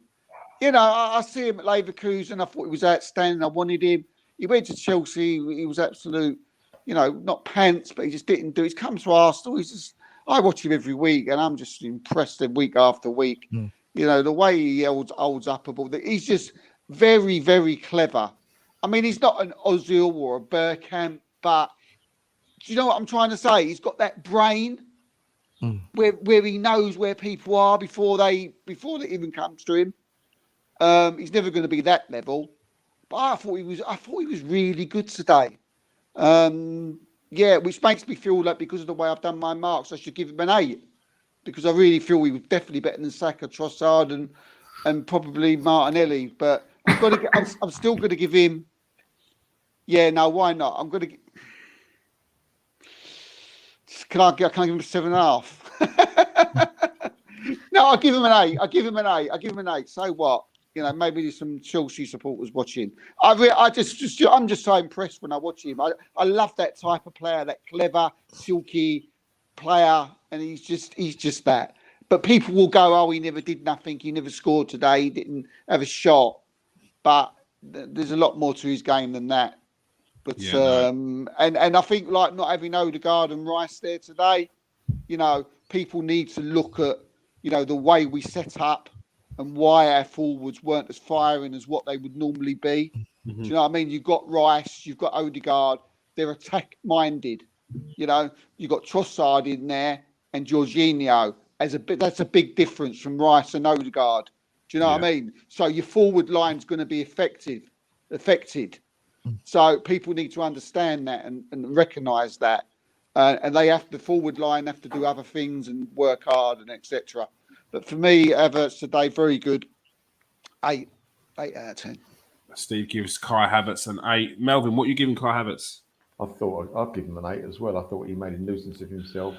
S2: You know, I see him at Leverkusen. I thought he was outstanding. I wanted him. He went to Chelsea. He was absolute, you know, not pants, but he just didn't do. He's come to Arsenal. I watch him every week, and I'm just impressed week after week.
S4: Mm.
S2: You know, the way he holds up a ball. He's just very, very clever. I mean, he's not an Ozil or a Bergkamp, but do you know what I'm trying to say? He's got that brain where he knows where people are before they even comes to him. He's never going to be that level, but I thought he was really good today. Yeah, which makes me feel like because of the way I've done my marks, I should give him an 8 because I really feel he was definitely better than Saka, Trossard, and probably Martinelli. But I'm still going to give him. Yeah, no, why not? I'm going to. Can I give him a 7.5? No, I'll give him an 8. I'll give him an 8. So what? You know, maybe there's some Chelsea supporters watching. I'm just so impressed when I watch him. I love that type of player, that clever, silky player, and he's just that. But people will go, oh, he never did nothing. He never scored today. He didn't have a shot. But there's a lot more to his game than that. But
S1: yeah,
S2: and I think like not having Odegaard and Rice there today, you know, people need to look at, you know, the way we set up and why our forwards weren't as firing as what they would normally be.
S1: Mm-hmm.
S2: Do you know what I mean? You've got Rice, you've got Odegaard, they're attack minded. You know, you've got Trossard in there and Jorginho that's a big difference from Rice and Odegaard. Do you know what I mean? So your forward line's going to be affected. So people need to understand that and recognise that, and the forward line have to do other things and work hard and etc. But for me, Havertz today very good. 8 out of 10.
S1: Steve gives Kai Havertz an 8. Melvin, what are you giving Kai Havertz?
S3: I thought I'd give him an 8 as well. I thought he made a nuisance of himself.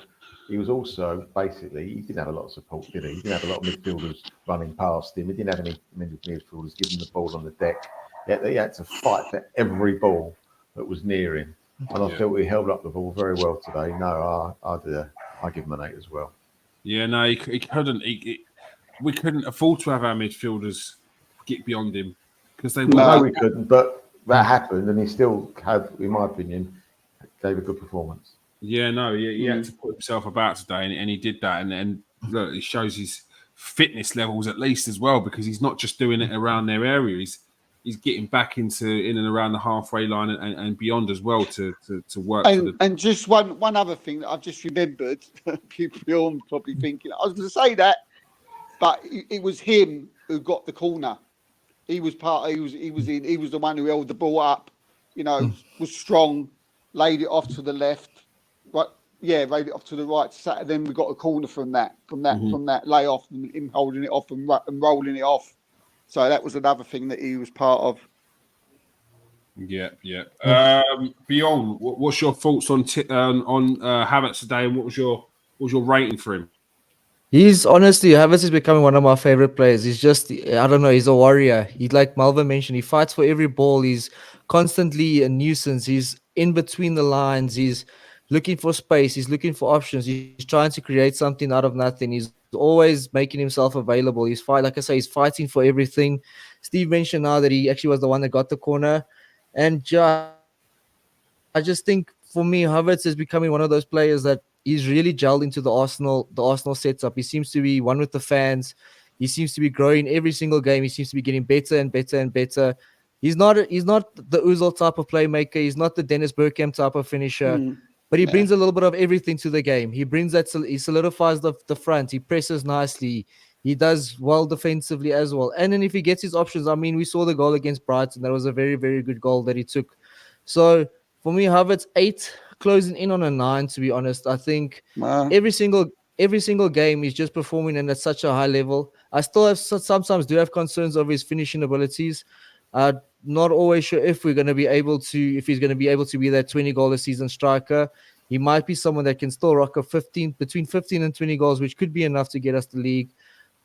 S3: He was also basically, he didn't have a lot of support, did he? He didn't have a lot of midfielders running past him. He didn't have any midfielders giving the ball on the deck. He had to fight for every ball that was near him. And I felt he held up the ball very well today. No, I give him an 8 as well.
S1: Yeah, no, he couldn't. We couldn't afford to have our midfielders get beyond him because they.
S3: No, we couldn't. But that happened, and he still had, in my opinion, gave a good performance.
S1: Yeah, no, he had to put himself about today, and he did that. And look, it shows his fitness levels at least as well, because he's not just doing it around their area. He's getting back in and around the halfway line and beyond as well to work.
S2: And just one other thing that I've just remembered, people are probably thinking, I was going to say that, but it was him who got the corner. He was the one who held the ball up, you know, was strong, laid it off to the left, right, laid it off to the right. And then we got a corner from that layoff, and him holding it off and rolling it off. So that was another thing that he was part of.
S1: Yeah. Beyond, what's your thoughts on Havertz today, and what was your rating for him?
S4: Havertz is becoming one of my favorite players. He's just, I don't know, he's a warrior. He, like Malvin mentioned, he fights for every ball. He's constantly a nuisance. He's in between the lines. He's looking for space. He's looking for options. He's trying to create something out of nothing. He's always making himself available. He's fighting for everything. Steve mentioned now that he actually was the one that got the corner. And I just think, for me, Havertz is becoming one of those players that he's really gelled into the Arsenal setup. He seems to be one with the fans. He seems to be growing every single game. He seems to be getting better and better and better. He's not the Ozil type of playmaker. He's not the Dennis Bergkamp type of finisher. But he brings a little bit of everything to the game. He brings that. He solidifies the front. He presses nicely. he does well defensively as well. And then if he gets his options, I mean, we saw the goal against Brighton. That was a very, very good goal that he took. So for me, Havertz 8, closing in on a 9. To be honest, I think
S2: Wow.
S4: every single game he's just performing and at such a high level. I still have sometimes do have concerns of his finishing abilities. Not always sure if we're going to be able to, if he's going to be able to be that 20 goal a season striker. He might be someone that can still rock a 15, between 15 and 20 goals, which could be enough to get us the league.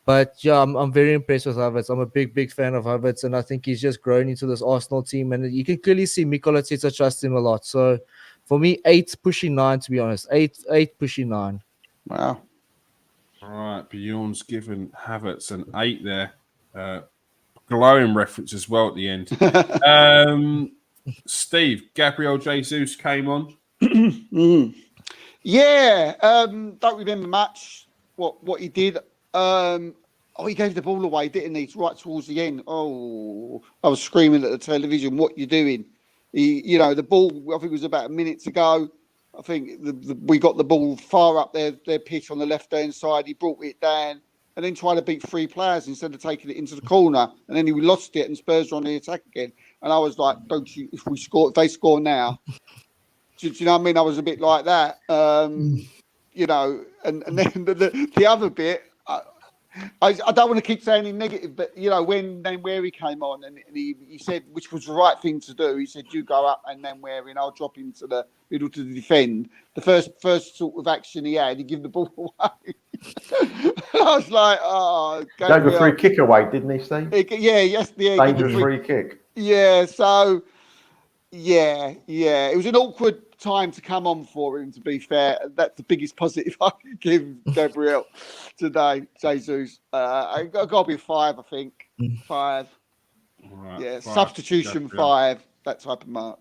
S4: But yeah, I'm very impressed with Havertz. I'm a big fan of Havertz, and I think he's just grown into this Arsenal team. And you can clearly see Mikel Arteta trusts him a lot. So for me, 8 pushing 9, to be honest. 8 pushing 9.
S2: Wow.
S1: All right, Bjorn's given Havertz an 8 there. Glowing reference as well at the end. Steve, Gabriel Jesus came on.
S2: Yeah, don't remember much what he did. He gave the ball away, didn't he? Right towards the end. Oh, I was screaming at the television, "What you doing?" The ball. I think it was about a minute to go. I think we got the ball far up their pitch on the left hand side. He brought it down and then tried to beat 3 players instead of taking it into the corner. And then he lost it, and Spurs were on the attack again. And I was like, "Don't you? If they score now." Do you know what I mean? I was a bit like that, and then the other bit, I don't want to keep saying in negative, but when Wary came on and he said, which was the right thing to do, he said, "You go up and Wary, and I'll drop into the middle to defend." The first sort of action he had, he gave the ball away. I was like, "Oh,
S3: gave a free kick away, didn't he, Steve? Dangerous free kick.
S2: Yeah, so. Yeah. It was an awkward time to come on for him, to be fair. That's the biggest positive I could give Gabriel today, Jesus. I got to be a 5, I think. 5.
S1: Right,
S2: Yeah,
S1: 5,
S2: substitution
S1: Gabriel.
S2: 5, that type of mark,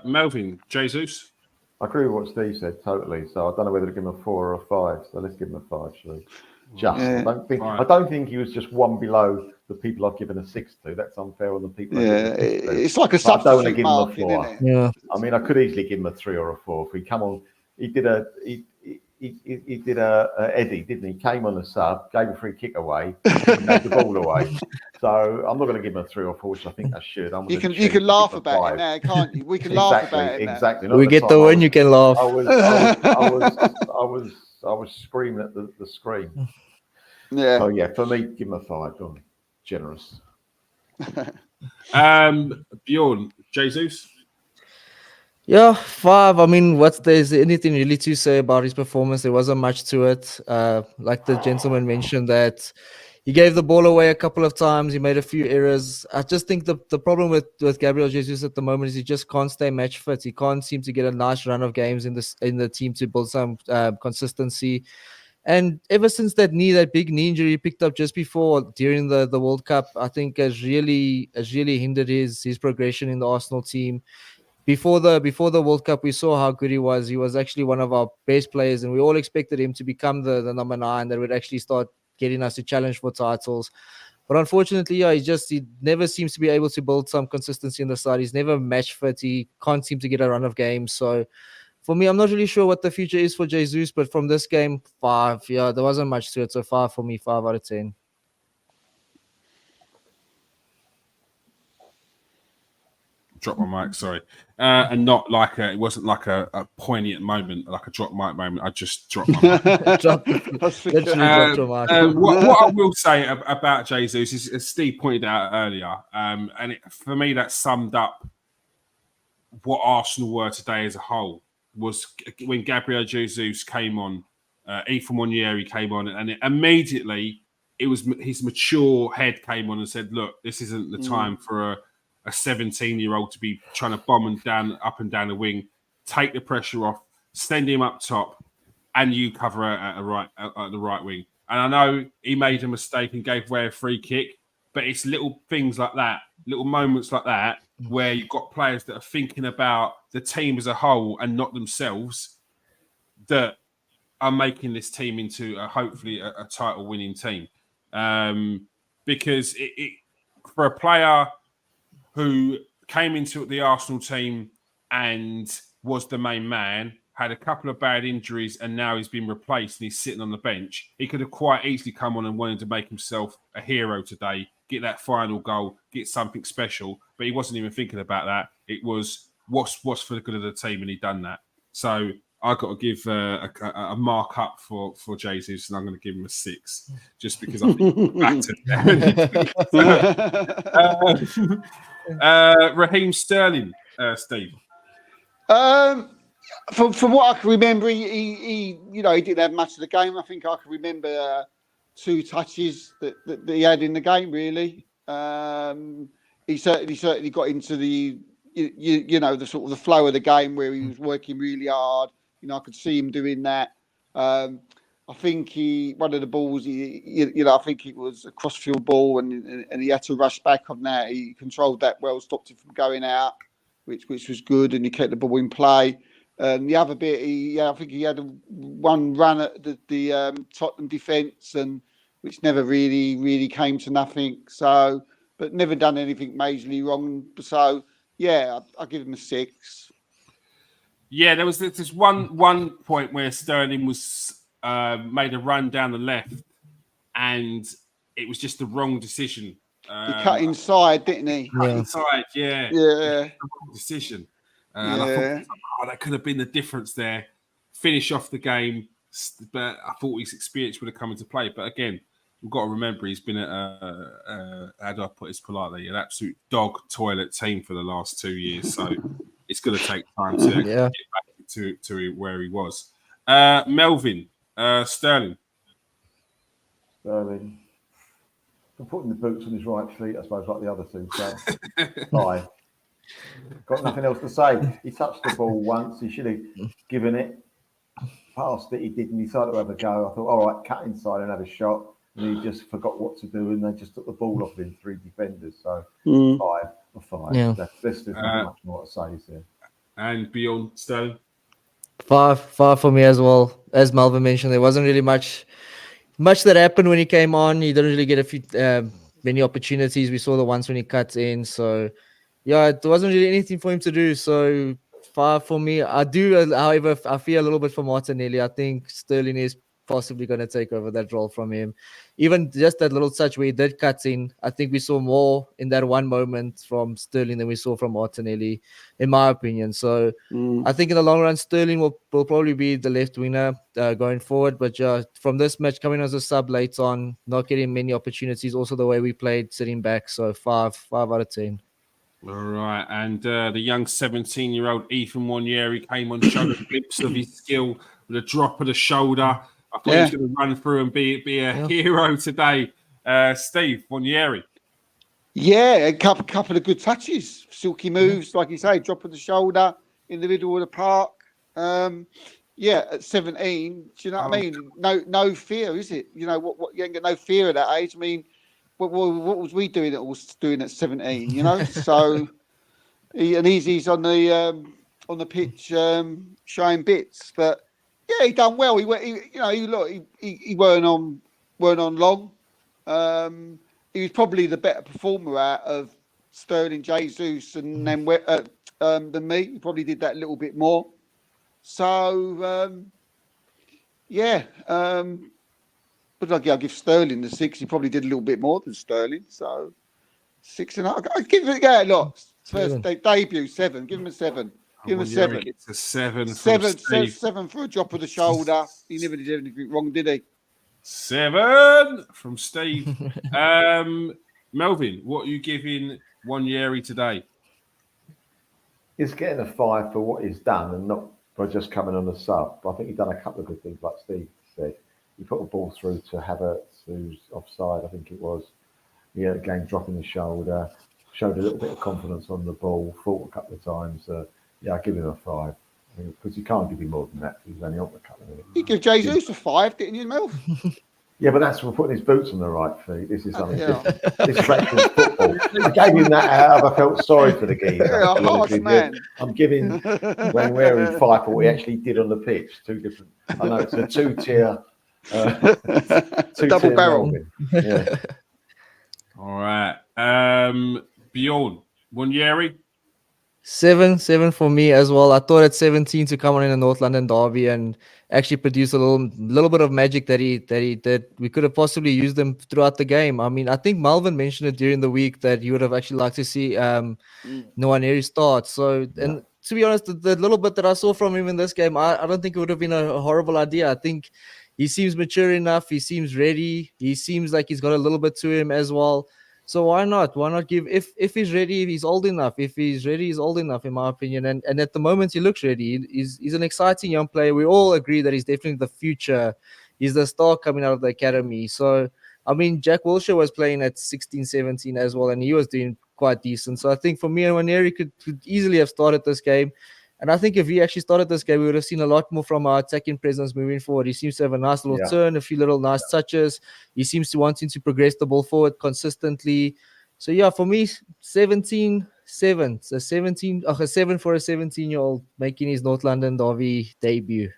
S1: Melvin, Jesus.
S3: I agree with what Steve said totally. So I don't know whether to give him a 4 or a 5. So let's give him a 5, shall we?
S2: Yeah.
S3: I don't think he was just one below the people I've given a 6 to. That's unfair on the people.
S2: Yeah, it's like a
S3: But I don't want to
S2: substitute
S3: give him a
S2: marking,
S3: 4.
S2: isn't it?
S4: Yeah.
S3: I mean, I could easily give him a 3 or a 4. If he come on, he did a Eddie, didn't he? Came on a sub, gave a free kick away, and gave the ball away. So I'm not going to give him a 3 or 4, which I think I should.
S2: You can laugh about it now, can't you? We can laugh about it now.
S3: Exactly.
S4: We get the win, you can laugh.
S3: I was screaming at the screen.
S2: Yeah.
S3: So yeah, for me, give him a 5. Go on. Generous.
S1: Bjorn, Jesus.
S4: Yeah, 5. I mean, there's anything really to say about his performance? There wasn't much to it. Like the gentleman mentioned, that he gave the ball away a couple of times. He made a few errors. I just think the problem with Gabriel Jesus at the moment is he just can't stay match fit. He can't seem to get a nice run of games in the team to build some consistency. And ever since that big knee injury he picked up just during the World Cup, I think has really hindered his progression in the Arsenal team. Before the World Cup, we saw how good he was. He was actually one of our best players, and we all expected him to become the number 9 that would actually start getting us to challenge for titles. But unfortunately, yeah, he never seems to be able to build some consistency in the side. He's never match fit. He can't seem to get a run of games. So for me, I'm not really sure what the future is for Jesus, but from this game, 5. Yeah, there wasn't much to it. So 5 for me, 5 out of 10.
S1: Drop my mic, sorry. And not like it wasn't like a poignant moment, like a drop mic moment. I just dropped my mic.
S4: Literally dropped your mic.
S1: What I will say about Jesus is, as Steve pointed out earlier, for me that summed up what Arsenal were today as a whole. Was when Gabriel Jesus came on, Ethan Monieri came on, and immediately it was his mature head came on and said, "Look, this isn't the time for a 17-year-old to be trying to bomb up and down the wing. Take the pressure off, send him up top, and you cover at the right wing." And I know he made a mistake and gave away a free kick, but it's little things like that, little moments like that, where you've got players that are thinking about the team as a whole and not themselves, that are making this team into hopefully a title-winning team. Because for a player who came into the Arsenal team and was the main man, had a couple of bad injuries, and now he's been replaced and he's sitting on the bench. He could have quite easily come on and wanted to make himself a hero today, get that final goal, get something special. But he wasn't even thinking about that. It was what's for the good of the team, and he done that. So I got to give a mark up for Jesus, and I'm going to give him a 6, just because I think Raheem Sterling, Steve.
S2: From what I can remember, he didn't have much of the game. I think I can remember 2 touches that he had in the game. Really, he certainly got into the the sort of the flow of the game where he was working really hard. I could see him doing that. I think one of the balls, I think it was a crossfield ball, and he had to rush back on that. He controlled that well, stopped it from going out, which was good, and he kept the ball in play. The other bit, I think he had one run at the Tottenham defence, and which never really came to nothing. So, but never done anything majorly wrong. So, yeah, I'll give him a 6.
S1: Yeah, there was this one point where Sterling was made a run down the left, and it was just the wrong decision.
S2: He cut inside, didn't he?
S1: Cut inside, yeah.
S2: Yeah.
S1: Wrong decision. And I thought, that could have been the difference there. Finish off the game, but I thought his experience would have come into play. But again, we've got to remember he's been at how do I put this politely, an absolute dog toilet team for the last 2 years. So it's going to take time to get back to where he was. Melvin, Sterling.
S3: Sterling. For putting the boots on his right feet, I suppose, like the other 2. So 5. Got nothing else to say. He touched the ball once. He should have given it. Passed it. He didn't. He decided to have a go. I thought, all right, cut inside and have a shot. And he just forgot what to do, and they just took the ball off him, 3 defenders. So 5 or 5.
S4: Yeah.
S3: There's not much more to say, is there?
S1: And beyond Sterling?
S4: 5 for me as well. As Melvin mentioned, there wasn't really much that happened when he came on. He didn't really get many opportunities. We saw the ones when he cut in. So, yeah, it wasn't really anything for him to do. So 5 for me. I do, however, I feel a little bit for Martinelli. I think Sterling is possibly going to take over that role from him. Even just that little touch where he did cut in, I think we saw more in that one moment from Sterling than we saw from Martinelli, in my opinion. So I think in the long run, Sterling will probably be the left winger going forward. But from this match, coming as a sub late on, not getting many opportunities, also the way we played sitting back. So 5 out of 10.
S1: All right. And the young 17-year-old Ethan Wanyeri came on, showed a glimpse of his skill with a drop of the shoulder. I thought he was going to run through and be a hero today. Steve, Wanyeri.
S2: Yeah, a couple of good touches. Silky moves, like you say, drop of the shoulder in the middle of the park. At 17, do you know what I mean? No fear, is it? What you ain't got no fear at that age. I mean, what was we doing at 17, So he's on the pitch showing bits, but yeah, he done well. He weren't on long. He was probably the better performer out of Sterling, Jesus, and then than me. He probably did that a little bit more. So but I'll give Sterling the 6. He probably did a little bit more than Sterling. So 6.5. I'd give it a lot. First debut 7. Give him a 7. Give him a 7.
S1: It's a 7.
S2: 7 for a drop of the shoulder. He never did anything wrong, did he?
S1: 7 from Steve. Melvin, what are you giving Wanyeri today?
S3: He's getting a 5 for what he's done and not for just coming on the sub. I think he's done a couple of good things, like Steve said. He put a ball through to Havertz, who's offside, I think it was. Again, dropping the shoulder, showed a little bit of confidence on the ball, fought a couple of times. I give him a 5. Because you can't give him more than that. He's only on the couple of minutes.
S2: You give Jesus a 5, didn't you, Mel?
S3: Yeah, but that's for putting his boots on the right feet. This is something different. This is football. I gave him that out. I felt sorry for the geezer.
S2: Yeah, a harsh man.
S3: I'm giving Wanyeri 5 for what he actually did on the pitch. 2 different. I know it's a 2-tier.
S2: Double barrel.
S3: Yeah.
S1: All right. Bjorn, Wanyeri.
S4: 7 for me as well. I thought at 17 to come on in the North London derby and actually produce a little bit of magic that he did. We could have possibly used them throughout the game. I mean, I think Malvin mentioned it during the week that he would have actually liked to see Nwaneri start. So, and to be honest, the little bit that I saw from him in this game, I don't think it would have been a horrible idea. I think he seems mature enough. He seems ready. He seems like he's got a little bit to him as well. So why not? Why not give if he's ready, if he's old enough, if he's ready, he's old enough, in my opinion. And at the moment he looks ready. He's an exciting young player. We all agree that he's definitely the future. He's the star coming out of the academy. So I mean, Jack Wilshere was playing at 16, 17 as well, and he was doing quite decent. So I think for me, Nwaneri could easily have started this game. And I think if he actually started this game, we would have seen a lot more from our attacking presence moving forward. He seems to have a nice little turn, a few little nice touches. He seems to wanting to progress the ball forward consistently. So yeah, for me, 17-7. So 7 for a 17-year-old making his North London derby debut.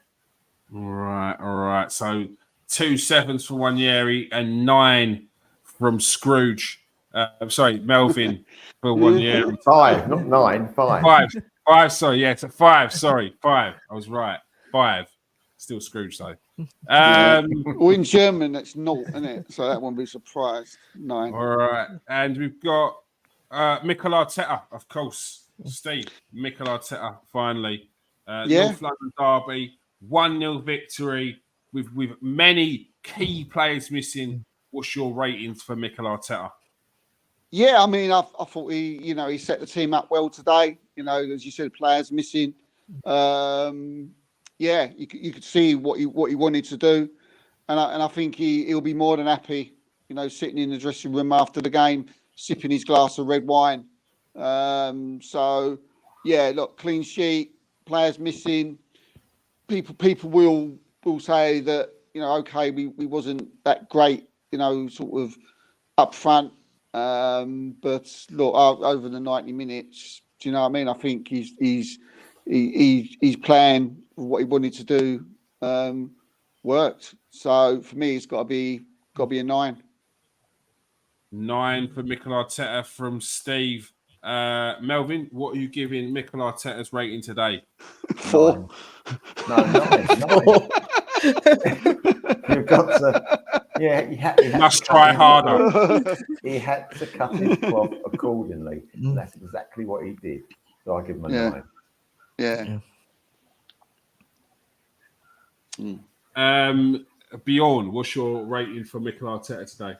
S1: All right. So 2 sevens for Nwaneri and 9 from Scrooge. Melvin for Nwaneri.
S3: 5, not 9, 5.
S1: 5, sorry, yeah, it's a 5, sorry, 5. I was right. 5. Still Scrooge though.
S2: Well, in German, that's naught, isn't it? So that won't be surprised. 9.
S1: All right. And we've got Mikel Arteta, of course. Steve, Mikel Arteta, finally. North London derby, 1-0 victory with many key players missing. What's your ratings for Mikel Arteta?
S2: Yeah, I mean, I thought he set the team up well today. As you said, players missing. You could see what he wanted to do, and I think he'll be more than happy. Sitting in the dressing room after the game, sipping his glass of red wine. Look, clean sheet, players missing. People will say that okay, we wasn't that great, sort of up front. But look, over the 90 minutes, do you know what I mean? I think he's plan, what he wanted to do, worked. So for me, it's got to be a 9.
S1: 9 for Mikel Arteta from Steve. Melvin, what are you giving Mikel Arteta's rating today?
S2: 4.
S3: No, 9. You've got to. Yeah, he had
S1: must try harder.
S3: He had to cut his cloth accordingly. That's exactly what he did. So I give him a 9.
S2: Yeah.
S1: Bjorn, what's your rating for Mikel Arteta today?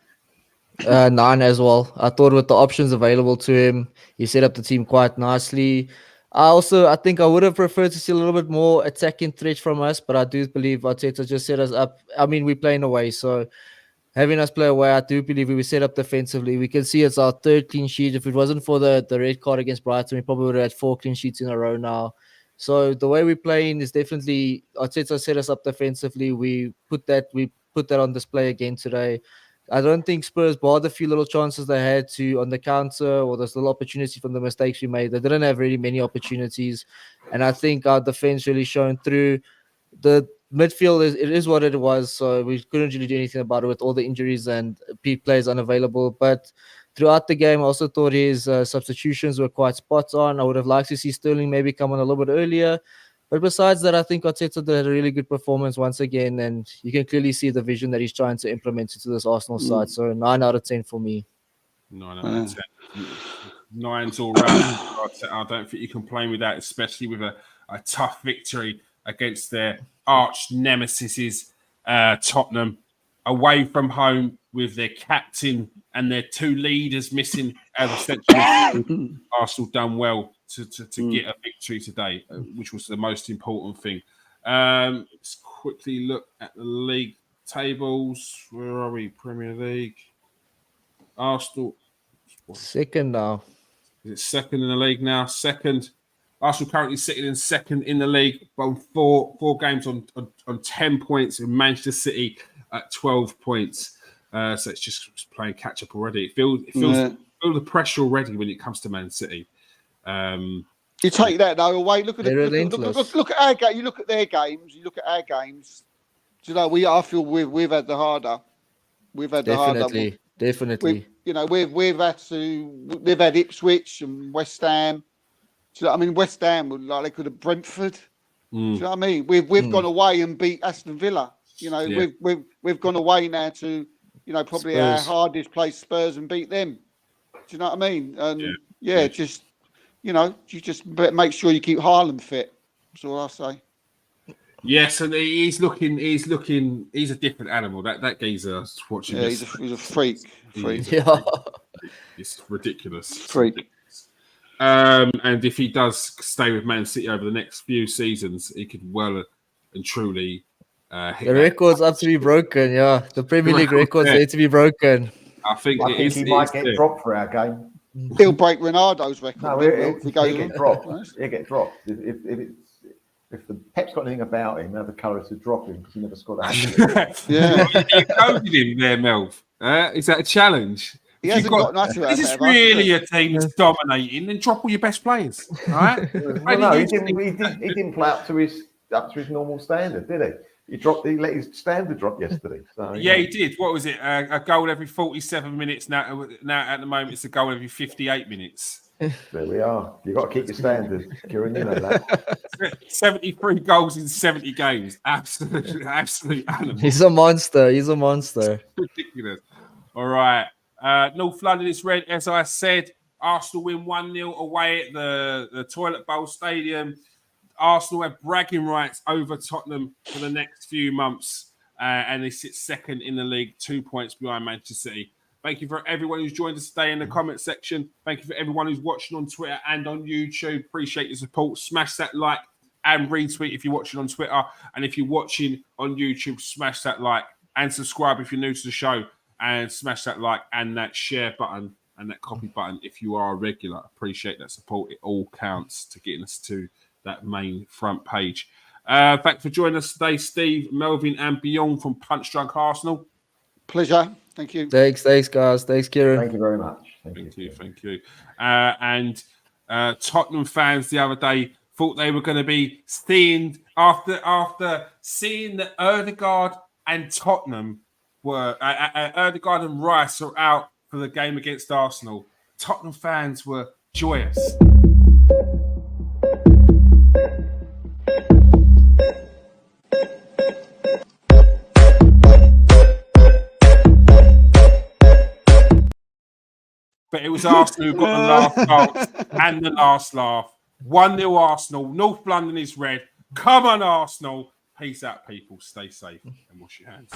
S4: 9 as well. I thought with the options available to him, he set up the team quite nicely. I think I would have preferred to see a little bit more attacking threat from us, but I do believe Arteta just set us up. I mean, we're playing away, so having us play away, I do believe we were set up defensively. We can see it's our 3rd clean sheet. If it wasn't for the red card against Brighton, we probably would have had 4 clean sheets in a row now. So the way we're playing is definitely Arteta set us up defensively. We put that on display again today. I don't think Spurs, barred the few little chances they had to on the counter or those little opportunities from the mistakes we made, they didn't have really many opportunities. And I think our defense really shone through. The midfield is what it was, so we couldn't really do anything about it with all the injuries and players unavailable. But throughout the game, I also thought his substitutions were quite spot on. I would have liked to see Sterling maybe come on a little bit earlier. But besides that, I think Arteta did a really good performance once again, and you can clearly see the vision that he's trying to implement into this Arsenal side. So 9 out of 10 for me.
S1: 9 out of 10. 9's all round. I don't think you can complain with that, especially with a tough victory against their arch nemesis, Tottenham, away from home with their captain and their 2 leaders missing. Essentially, Arsenal done well to get a victory today, which was the most important thing. Let's quickly look at the league tables. Where are we? Premier League. Arsenal.
S4: 2nd now.
S1: Is it 2nd in the league now? 2nd. Arsenal currently sitting in 2nd in the league, but 4 games on 10 points, and Manchester City at 12 points. So it's just playing catch up already. It feels the pressure already when it comes to Man City.
S2: You take that though away. Look at our game. You look at their games. You look at our games. Do you know? I feel we've had the harder. We've had
S4: definitely.
S2: We've had Ipswich and West Ham. you know what I mean? West Ham would like they could have Brentford. Do you
S1: Mm.
S2: know what I mean? We've gone away and beat Aston Villa. You know,
S1: Yeah.
S2: we've gone away now to, you know, probably our
S4: Spurs.
S2: hardest place, Spurs, and beat them. Do you know what I mean? And
S1: Yeah.
S2: just, you know, you just make sure you keep Haaland fit. That's all I say.
S1: Yes, and he's a different animal. That geezer, I was watching
S2: Yeah,
S1: this.
S2: he's a freak. Freak.
S4: Yeah.
S1: It's ridiculous. It's
S2: Freak.
S1: ridiculous. And if he does stay with Man City over the next few seasons, he could well and truly hit
S4: The
S1: that.
S4: record's up to be broken. Yeah, the Premier League record's
S1: Yeah.
S4: there to be broken.
S1: I think
S3: I think he might get
S1: there.
S3: dropped for our game.
S2: He'll break Ronaldo's record.
S3: No,
S2: if he goes
S3: he'll get dropped. He'll get dropped. If the Pep's got anything about him, they'll have the colour to drop him because he never scored a hat.
S2: Yeah.
S1: You coded him there, Melv. Is that a challenge?
S2: He
S1: If
S2: hasn't
S1: you've
S2: got nothing.
S1: This is really a team that's dominating. Then drop all your best players. All right?
S3: Well, no, he didn't play up to his normal standard, did he? He let his standard drop yesterday. So
S1: Yeah, he did. What was it? A goal every 47 minutes. Now at the moment, it's a goal every 58 minutes.
S3: There we are. You've got to keep your standard, Kieran. You know that.
S1: 73 goals in 70 games. Absolute animal.
S4: He's a monster. He's a monster.
S1: Ridiculous. All right. North London is red. As I said, Arsenal win 1-0 away at the Toilet Bowl Stadium. Arsenal have bragging rights over Tottenham for the next few months. And they sit second in the league, 2 points behind Manchester City. Thank you for everyone who's joined us today in the comment section. Thank you for everyone who's watching on Twitter and on YouTube. Appreciate your support. Smash that like and retweet if you're watching on Twitter. And if you're watching on YouTube, smash that like and subscribe if you're new to the show. And smash that like and that share button and that copy button if you are a regular. Appreciate that support. It all counts to getting us to that main front page. Thanks for joining us today, Steve, Melvin, and Beyond from Punch Drunk Arsenal.
S2: Pleasure. Thank you.
S4: Thanks, guys. Thanks, Kieran.
S3: Thank you very much.
S1: Thank you. And Tottenham fans the other day thought they were going to be seeing after seeing that Ødegaard and Tottenham were Ødegaard and Rice are out for the game against Arsenal. Tottenham fans were joyous. But it was Arsenal who got the last goal and the last laugh. 1-0 Arsenal. North London is red. Come on, Arsenal. Peace out, people. Stay safe and wash your hands.